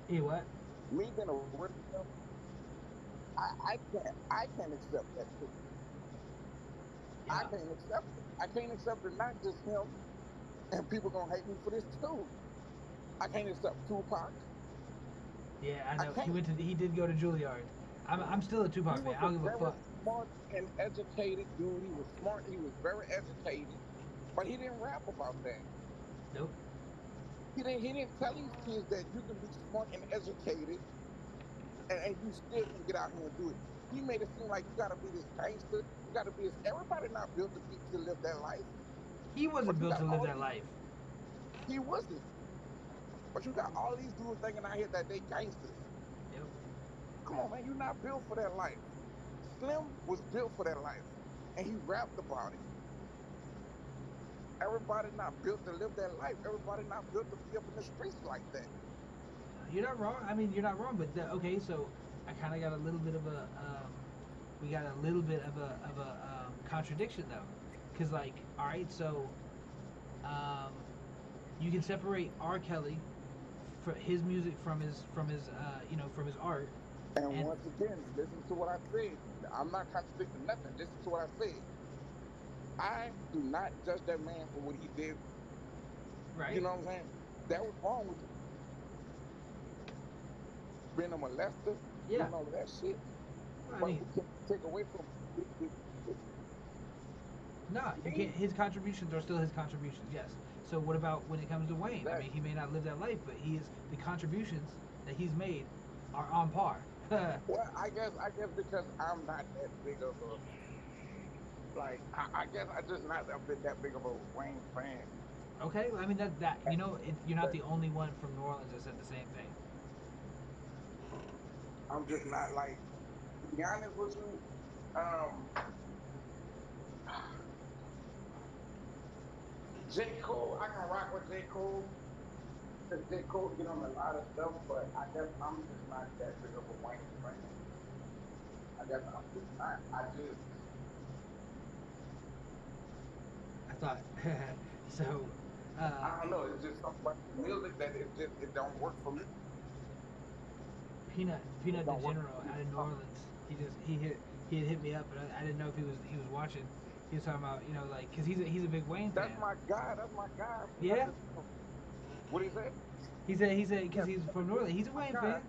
yeah, what? me being original, I can't accept that shit. I Yeah, can't accept it. I can't accept it. Not just him, and people gonna hate me for this too. I can't accept Tupac. yeah. I I know. can't. He did go to Juilliard. I'm still a He Tupac fan. was I a don't give a very fuck. smart and educated dude. He was smart. He was very educated, but he didn't rap about that. Nope. He didn't tell these kids that you can be smart and educated, and you still can get out here and do it. He made it seem like you got to be this gangster. You got to be this. Everybody not built to live that life, He wasn't but you built got to live all that these. life. He wasn't, but you got all these dudes thinking out here that they gangsters. Yep. Come on, man, you're not built for that life. Slim was built for that life, and he rapped about it. Everybody not built to live that life. Everybody not built to be up in the streets like that. You're not wrong. I mean, you're not wrong. But okay, so I kind of got a little bit of a we got a little bit of a contradiction though, because like, all right, so um, you can separate R. Kelly for his music from his art, And and once again, listen to what I said. I'm not contradicting nothing. Listen to what I said. I do not judge that man for what he did. You right, know what I'm saying? That was wrong with being a molester, yeah. doing all of that shit. Well, I But mean, we can take away from nah, you can't. me. His contributions are still his contributions. Yes. So what about when it comes to Wayne? I mean, he Exactly. may not live that life, but the contributions that he's made are on par. Well, I guess because I'm not that big of a like. I guess I just not a bit that big of a Wayne fan. Okay, I mean that you're not But the only one from New Orleans that said the same thing. I'm just not like. To be honest with you, um, J. Cole, I can rock with J. Cole. Because J. Cole get on a lot of stuff, but I guess I'm just not that big of a Wayne fan. I guess I'm just not. I just I thought so. Uh, I don't know. It's just something about his music that it don't work for me. It Peanut the don't work General for me. out of New Orleans. He had hit me up, but I didn't know if he was watching. He was talking about, like, cause he's a big Wayne That's fan. my guy. That's my guy. Peanut Yeah, the what do you say? he said Yeah, because he's Peanut the from New Orleans. He's a my Wayne guy. fan.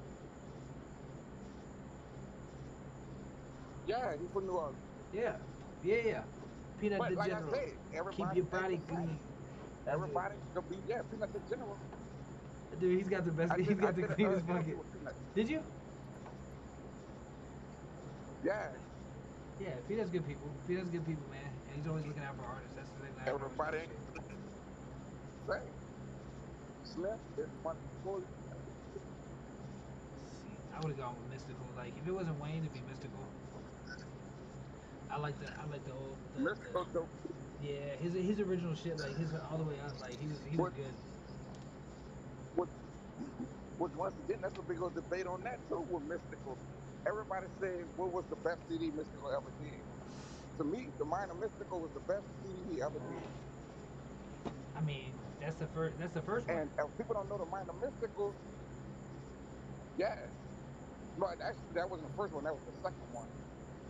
Yeah, he's from New Orleans. Yeah, yeah. Peanut But the like I General. said, Keep everybody your ain't body the same. clean. That dude, Everybody could be Peanut the General. dude, he's got the best. He's I got the did an cleanest interview bucket. with Peanut. Did you? Yeah, Yeah, Peanut's good people. Peanut's good people, man. And he's always looking out for artists. That's the thing that I can always everybody ain't appreciate. the same. Slim is one of the coolest. See, I would have gone with Mystical. Like, if it wasn't Wayne, it'd be Mystical. I like the old Mystical the dope. yeah, his original shit, like his all the way up, like he was Which, good. which, which once again, that's a big old debate on that too with Mystical. Everybody say what was the best CD Mystical ever did. To me, the Mind of Mystical was the best CD he ever did. I mean, that's the first one. And if people don't know the Mind of Mystical, yeah, no, actually that wasn't the first one. That was the second one.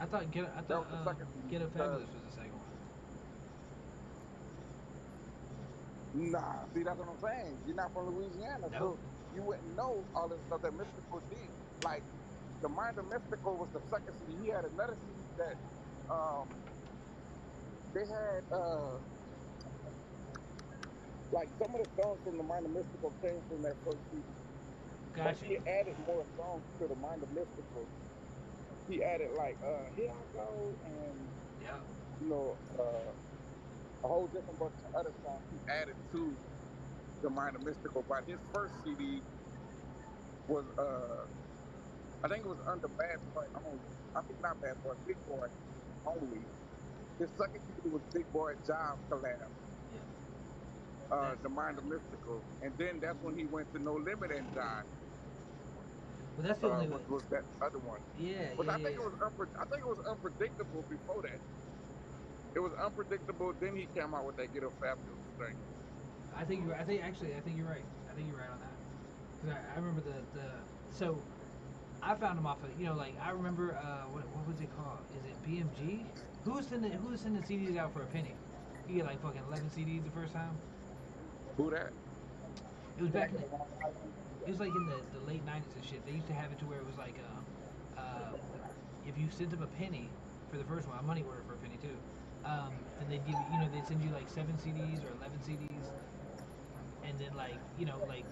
I That thought was the second CD Ghetto because Fabulous was the second one. nah, see that's what I'm saying. You're not from Louisiana, Nope. so you wouldn't know all the stuff that Mystical did. Like the Mind of Mystical was the second CD. He had another CD that they had like some of the songs from the Mind of Mystical came from that first CD, but Gotcha. he added more songs to the Mind of Mystical. He added like Here I Go and Yep. you know a whole different bunch of other songs he added to the Mind of Mystical. But his first CD was I think it was under Bad Boy only. I mean not Bad Boy, Big Boy only. His second CD was Big Boy Jive collab, Yep. That's the Mind of Mystical, and then that's when he went to No Limit and Jive, well. That's the only way. which was that other one. Yeah, But yeah, yeah, yeah. I think it was unpredictable before that. It was unpredictable. Then he came out with that Get a Fabulous thing. I think you're. I think actually, I think you're right. I think you're right on that. Because I remember the so I found him off of like I remember what was it called? Is it BMG? Who was sending CDs out for a penny? You get like fucking 11 CDs the first time. Who that? It was back in the it was like in the late 90s and shit. They used to have it to where it was like if you sent them a penny for the first one, a money order for a penny too. Then they'd give they'd send you like 7 CDs or 11 CDs, and then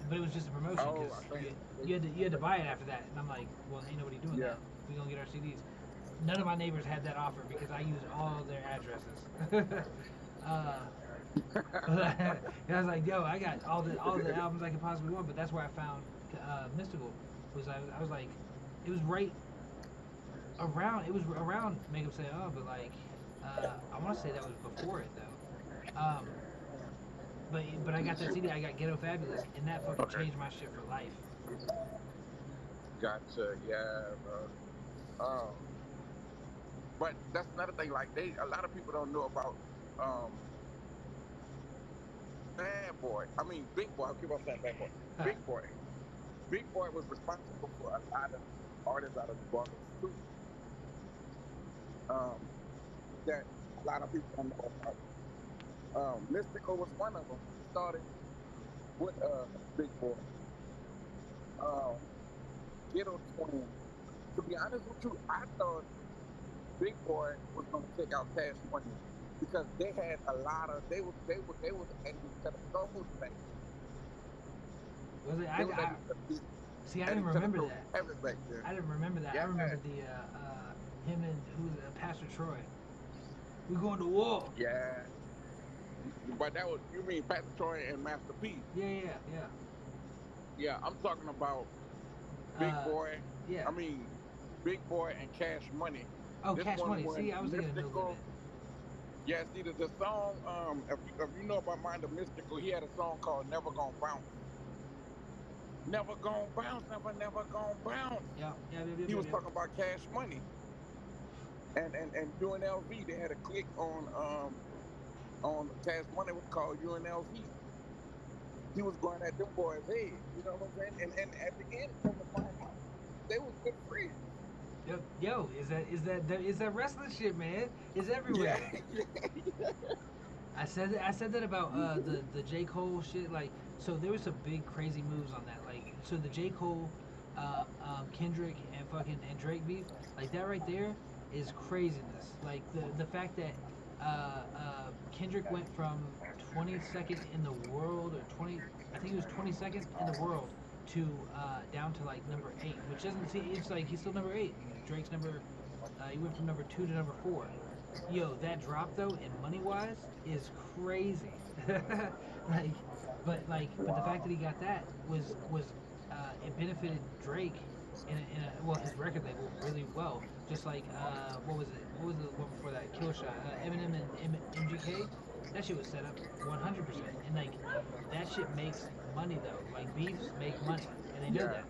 but it was just a promotion Oh, because I think. you had to buy it after that, and I'm like, well, ain't nobody doing Yeah. that. We gonna get our CDs. None of my neighbors had that offer because I used all their addresses. uh, I was like, yo, I got all the albums I could possibly want, but that's where I found Mystical. I was like, it was right around Make 'Em Say Oh, but like I want to say that was before it though. But I got that CD. I got Ghetto Fabulous, and that fucking Okay. changed my shit for life. Gotcha. Yeah, bro. But that's another thing. Like a lot of people don't know about um, Bad Boy. I mean, Big Boy. I keep on saying Bad Boy. Huh. Big Boy. Big Boy was responsible for a lot of artists out of New Orleans too. Um, that a lot of people don't know about. Mystical was one of them. He started with Big Boy. Um, Ghetto Twin. To be honest with you, I thought Big Boy was gonna take out Cash Money because they had a lot of they was at each other's throats back then. Was it? They was See. I at didn't each other's remember throats that. heavy back then. I didn't remember that. I Yeah, remember the him and who was Pastor Troy. We going to war. yeah. But that was you mean Pastor Troy and Master P. Yeah, yeah, yeah. Yeah, I'm talking about Big Uh, Boy. yeah. I mean Big Boy and Cash Money. Oh, This Cash one Money. when See, I was thinking of No Mystical. Limit. Yeah, see the song. If you know about Mind of Mystical, he had a song called "Never Gonna Bounce." never gonna bounce, never gonna bounce. Yeah, yeah, yeah, yeah, He yeah, was yeah. talking about Cash Money and UNLV. They had a click on Cash Money was called UNLV. He was going at them boys' head. You know what I'm saying? And at the end, come to find out, they was good friends. Yep. Yo, is that wrestling shit, man? It's Yeah, everywhere. I said that about the J Cole shit. Like, so there was some big crazy moves on that. Like, so the J Cole, Kendrick and fucking and Drake beef, like that right there, is craziness. Like the fact that Kendrick went from 22nd in the world or 20, I think he was 22nd in the world to down to like number 8, which doesn't seem, it's like he's still number 8. Drake's number, he went from number 2 to number 4. Yo, that drop though, in money wise, is crazy. like, but the fact that wow. he got that was it benefited Drake well, his record label really well. Just like what was it? What was the one before that? Kill Shot, Eminem and MGK. That shit was set up 100%, and like that shit makes money though. Like beefs make money, and they know Yeah, that.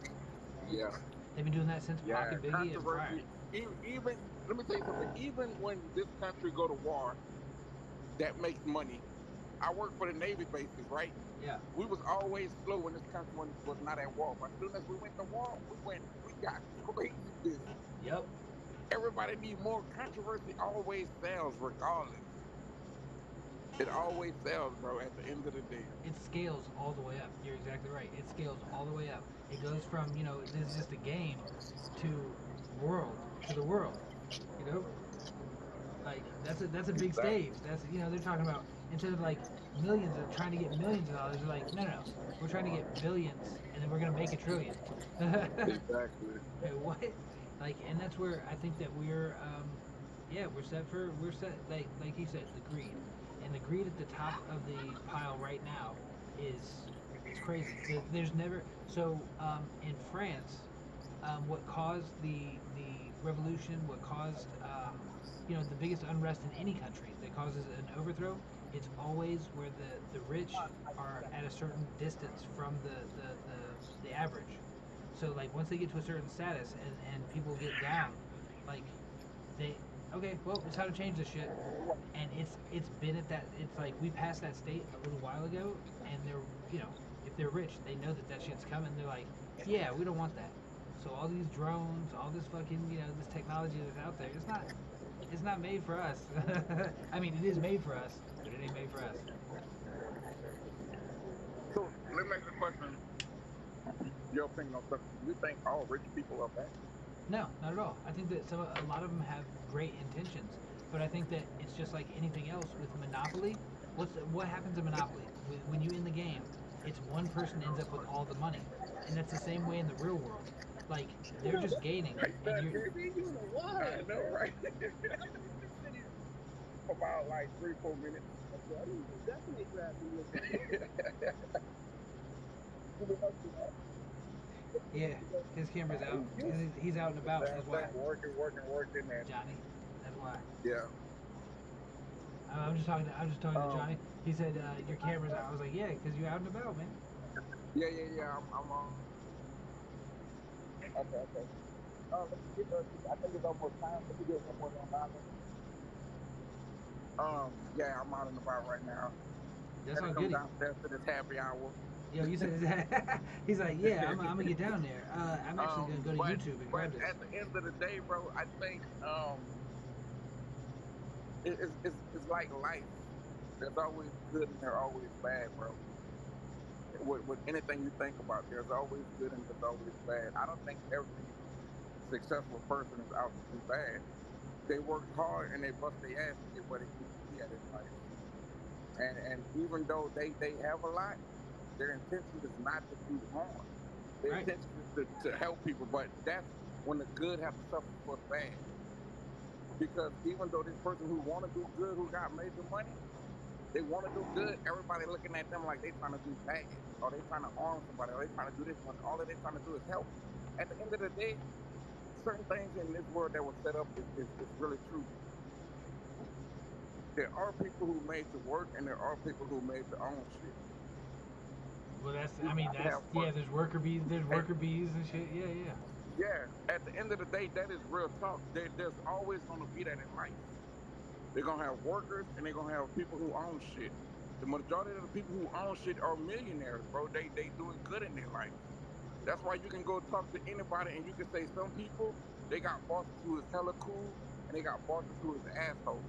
yeah, They've been doing that since Pac yeah. and Biggie and prior. Controversy. Even let me tell you something. Even when this country go to war, that makes money. I work for the Navy bases, right? Yeah. We was always slow when this country was not at war. But as soon as we went to war, we got crazy busy. Yep. Everybody need more. Controversy always sells, regardless. It always sells, bro. At the end of the day. It scales all the way up. You're exactly right. It scales all the way up. It goes from, this is just a game to world to the world. You know, like that's a big Exactly. stage. That's, they're talking about, instead of like millions of trying to get millions of dollars, they're like, no, no, no, we're trying to get billions, and then we're gonna make a trillion. Exactly. What? Like, and that's where I think that yeah, we're set, like you said, the greed, and the greed at the top of the pile right now is, it's crazy. There's never, so in France, what caused the revolution, what caused the biggest unrest in any country that causes an overthrow, it's always where the rich are at a certain distance from the average. So like once they get to a certain status, and people get down, like they, okay, well, it's time to change this shit. And it's been at that, it's like we passed that state a little while ago, and they're, if they're rich, they know that that shit's coming. They're like, yeah, we don't want that. So all these drones, all this fucking, this technology that's out there, it's not made for us. I mean, it is made for us, but it ain't made for us. So let me ask you a question. Your opinion on something? Do you think all rich people are bad? No, not at all. I think that a lot of them have great intentions, but I think that it's just like anything else with Monopoly. What happens in Monopoly? When you in the game, it's one person ends up with all the money, and that's the same way in the real world. Like they're just gaining, and you're, Exactly. I know, right? For about like 3, 4 minutes. yeah, his camera's out because he's out and about. That's Same why, thing, working, and Johnny. That's why. yeah. I'm just talking to Johnny. Um, He said your camera's out. I was like, yeah, because you're out and about, man. yeah. I'm okay. Let me get. I think it's almost time. Let me get one more on. Yeah, I'm out and about right now. That's Had to all come goody. downstairs to this happy hour. Yo, you said that. He's like, yeah, I'm gonna get down there. I'm actually gonna go to but YouTube and but grab this. at the end of the day, bro, I think it's like life. There's always good and there's always bad, bro. With anything you think about, there's always good and there's always bad. I don't think every successful person is out to do bad. They worked hard and they bust their ass to get where they need to be at in life. And even though they have a lot, their intention is not to do harm. Their Right. intention is to help people. But that's when the good have to suffer for the bad. Because even though this person who want to do good, who got major money, they want to do good. Everybody looking at them like they trying to do bad, or they trying to harm somebody, or they trying to do this one. All that they trying to do is help. At the end of the day, certain things in this world that was set up is really true. There are people who made to work, and there are people who made to own shit. Well, that's. You I mean, got to that's. have Yeah, fun. there's worker bees. There's And worker bees and shit. Yeah, yeah. yeah, at the end of the day, that is real talk. There's always going to be that in life. They're going to have workers and they're going to have people who own shit. The majority of the people who own shit are millionaires, bro. They doing good in their life. That's why you can go talk to anybody and you can say some people, they got bosses who is hella cool and they got bosses who is assholes.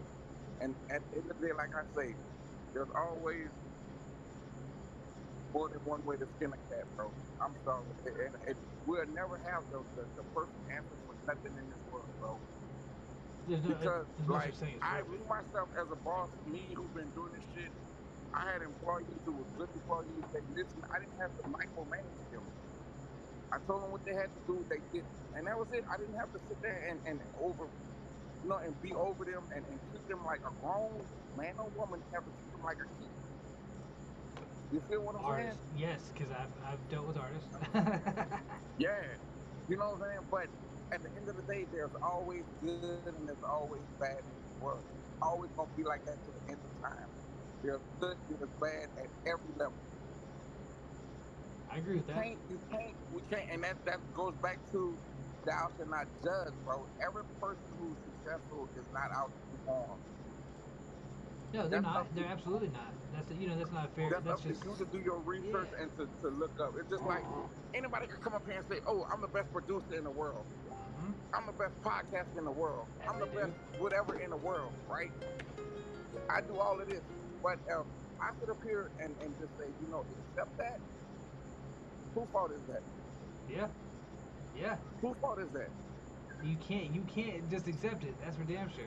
And at the end of the day, like I say, there's always more than one way to skin a cat, bro. I'm sorry. And we'll never have the perfect answer for nothing in this world, bro. Because There's no such like thing as me perfect. myself as a boss, me who been doing this shit, I had employees who was good employees. They listened. I didn't have to micromanage them. I told them what they had to do, they did it. And that was it. I didn't have to sit there and over, and be over them and treat them like a grown man or woman. You have to treat them like a kid. You feel what I'm saying? Artists, yes, because I've dealt with artists. Yeah. You know what I'm saying? But at the end of the day, there's always good and there's always bad in this world. It's always gonna be like that to the end of time. There's good, there's bad at every level. I agree with that. We can't, and that goes back to thou shalt not judge, bro. Every person who's successful is not out to do harm. No, they're That's up not. to They're absolutely not. That's that's not fair. that's That's up to just you to do your yeah. research and to look up. It's just like anybody could come up here and say, "Oh, I'm the best producer in the world. Hmm. I'm the best podcaster in the world. As I'm they the do. best whatever in the world." Right? I do all of this, but if I sit up here and just say, accept that, whose fault is that? Yeah, yeah. Whose fault is that? You can't just accept it. That's for damn sure.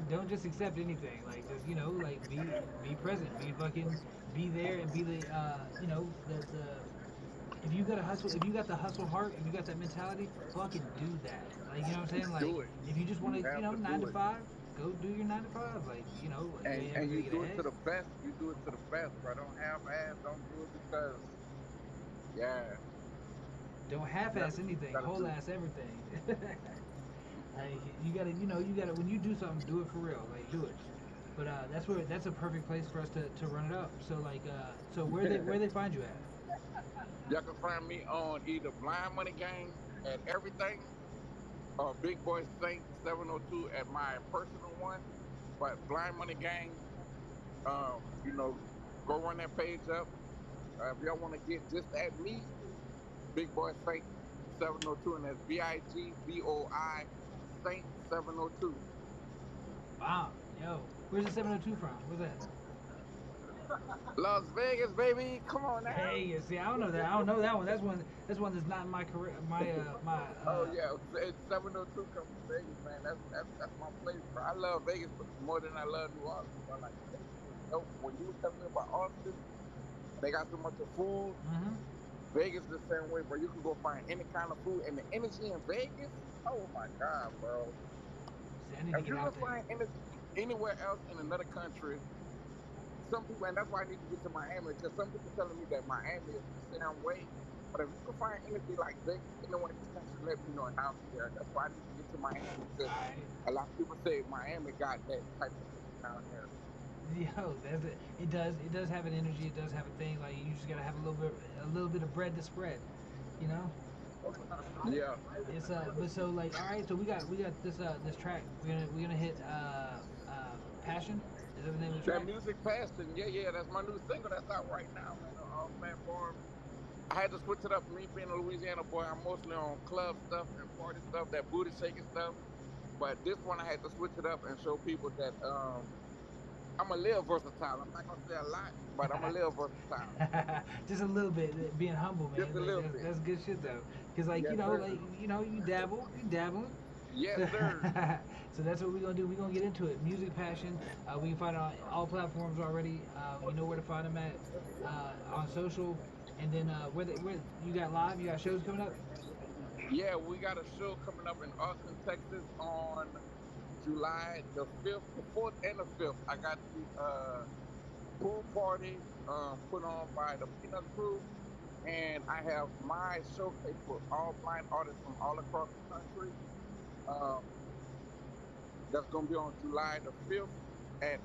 Don't just accept anything. Like just like be present. Be fucking be there and be the the if you got a hustle, if you got the hustle heart, if you got that mentality, fucking do that. Like what I'm saying? Like Do it. if you just want You to, have to nine to do it. five, go do your 9 to 5. Like like you ain't ever And gonna you get do it to ahead. the best. You do it to the best, bro. Don't half ass. Don't do it because, yeah, Don't you gotta half-ass do what you anything, gotta whole do. ass everything. Like you gotta when you do something, do it for real. Like do it. But that's a perfect place for us to run it up. So like so where they find you at? Y'all can find me on either Blind Money Gang at everything or Big Boy Saint 702 at my personal one. But Blind Money Gang, you know, go run that page up. If y'all want to get just at me, Big Boy Saint 702, and that's BIGBOI Saint 702. Bomb. Yo, where's the 702 from? Where's that? Las Vegas, baby. Come on now. Hey, you see, I don't know that. I don't know that one. That's one that's not in my career. My Oh yeah, it's 702 come from Vegas, man. That's my place, bro. I love Vegas more than I love New Orleans, bro. Like Vegas is dope. When you were telling me about Austin, they got so much of food. mm-hmm. Vegas the same way, bro. You can go find any kind of food, and the energy in Vegas. Oh my god, bro. See, I need to If get you can out there. find energy anywhere else in another country, some people, and that's why I need to get to Miami, because some people telling me that Miami is the same way. But if you can find energy like Vegas anywhere in this country, let me know and I'll be there. That's why I need to get to Miami because I a lot of people say Miami got that type of energy down there. Yo, that's it. It does. It does have an energy. It does have a thing. Like you just gotta have a little bit of bread to spread. You know. Yeah. It's but so like all right. So we got this track. We're gonna hit passion. Is that the name of the That track? music passion, yeah. That's my new single that's out right now, man, on all platforms. I had to switch it up. Me being a Louisiana boy, I'm mostly on club stuff and party stuff, that booty shaking stuff. But this one I had to switch it up and show people that I'm a little versatile. I'm not gonna say a lot, but I'm a little versatile. Just a little bit, being humble, Just man. a Like little that's bit. that's good shit though. Cause like Yes, sir. you dabble, you dabbling. Yes, So, sir. so that's what we're gonna do. We're gonna get into it. Music passion. We can find it on all platforms already. You know where to find them at on social. And then where you got live? You got shows coming up? Yeah, we got a show coming up in Austin, Texas on July the 5th, the 4th, and the 5th. I got the pool party put on by the Peanut Crew, and I have my showcase for all blind artists from all across the country. Um, that's going to be on July the 5th at,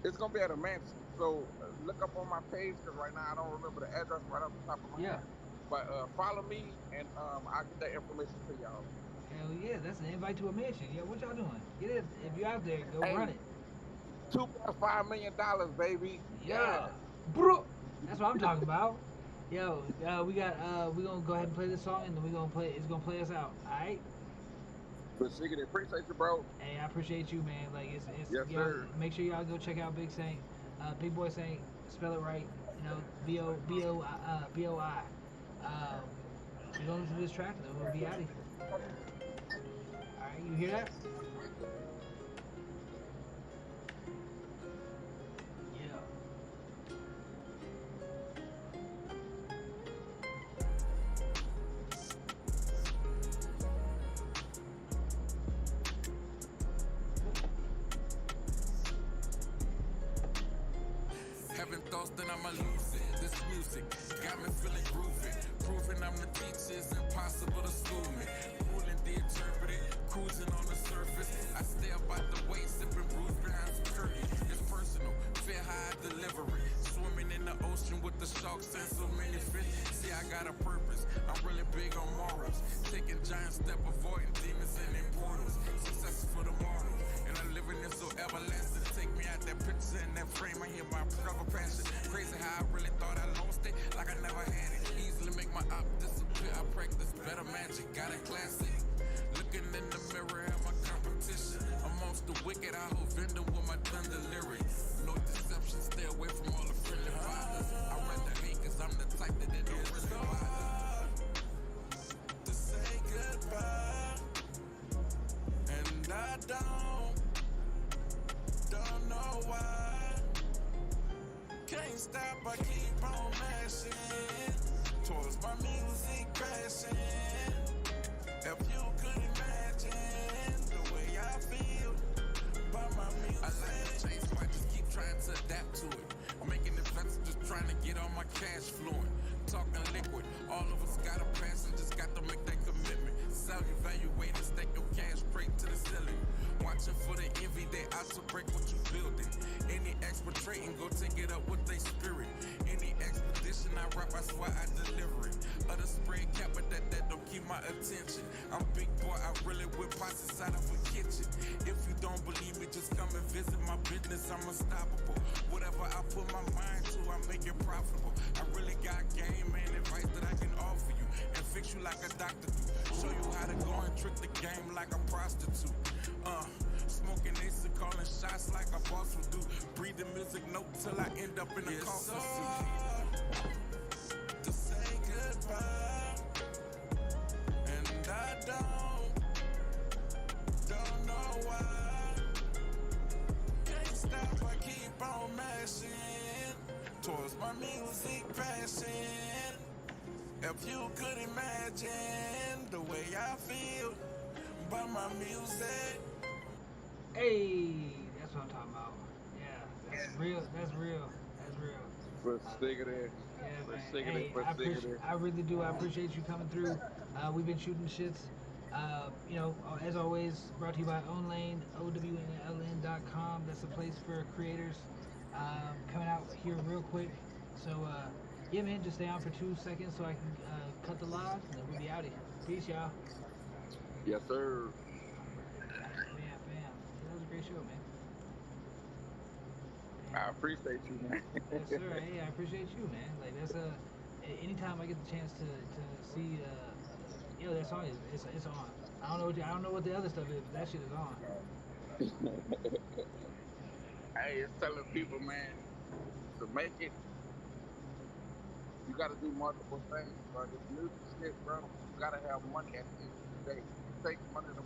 it's going to be at a mansion. So look up on my page because right now I don't remember the address right off the top of my Yeah. head. But follow me and I'll get that information to y'all. Hell yeah, that's an invite to a mansion. Yeah, what y'all doing? Get it. If you're out there, go run Hey, it. $2.5 million, baby. Yeah, Yeah. bro. That's what I'm talking about. Yo, we gonna go ahead and play this song, and then it's gonna play us out. All right. But Siggy, appreciate you, bro. Hey, I appreciate you, man. Like it's Yes, y'all. sir. Make sure y'all go check out Big Saint, Big Boy Saint. Spell it right. You know, BOI. We gonna listen to this track, and then we'll be out of here. All right, you hear that? Yeah. Having thoughts, then I'ma lose it. This music got me feeling groovy. Proving I'm the teacher, it's impossible to school me. Fooling the interpreter, cruising on the surface. I stay up out the way, sipping brews behind security. It's personal, fear high delivery. Swimming in the ocean with the sharks and so many fish. See, I got a purpose. I'm really big on morals. Taking giant step, avoiding demons and in portals. Success for the mortal. And I live in this so everlasting. Take me out that picture in that frame. I hear my proper passion. Crazy how I really thought I lost it, like I never had it. Easily make my op disappear. I practice better magic, got a classic. Looking in the mirror at my competition. Amongst the wicked, I hope vending with my thunder lyrics. No deception, stay away from all the friendly fathers. I rather hate cause I'm the type that it don't really bother. To say goodbye, and I don't know why. Can't stop, I keep on mashing towards my music crashing. If you could imagine the way I feel by my music. I like to change, so I just keep trying to adapt to it. Making advances, just trying to get all my cash flowing. Talking liquid, all of us got a passion, just got to make that commitment. Self-evaluate and stack your cash straight to the ceiling. Watching for the envy, they out to break what you building. Any expatriating, go take it up with they spirit. Any expedition I rap, I swear I deliver it. Other spray cap, but that don't keep my attention. I'm big boy, I really whip pots inside of a kitchen. If you don't believe me, just come and visit my business, I'm unstoppable. Whatever I put my mind to, I make it profitable. I really got game and advice that I can offer you. And fix you like a doctor do. Show you how to go and trick the game like a prostitute. Smoking ace and calling shots like a boss would do. Breathing music note till I end up in a coffin suit. To say goodbye, and I don't know why. Can't stop, I keep on mashing towards my music passion. If you could imagine the way I feel by my music. Hey, that's what I'm talking about. Yeah, that's real. That's real. That's real. For Uh, Stiggity. yeah, For man. Stiggity. Hey, For Stiggity. I really do. I appreciate you coming through. We've been shooting shits. You know, as always, brought to you by OwnLane, OWNLN.com. That's the place for creators. Coming out here real quick. So, yeah, man, just stay on for 2 seconds so I can cut the live, and then we'll be out of here. Peace, y'all. Yes, sir. Bam, bam. That was a great show, man. I appreciate you, man. Yes, sir. Hey, I appreciate you, man. Like that's anytime I get the chance to see yo, that song is it's on. I don't know what the other stuff is, but that shit is on. Hey, it's telling people, man, to make it, you got to do multiple things, bro. This music shit, bro, you got to have money at the end of the day. It takes money to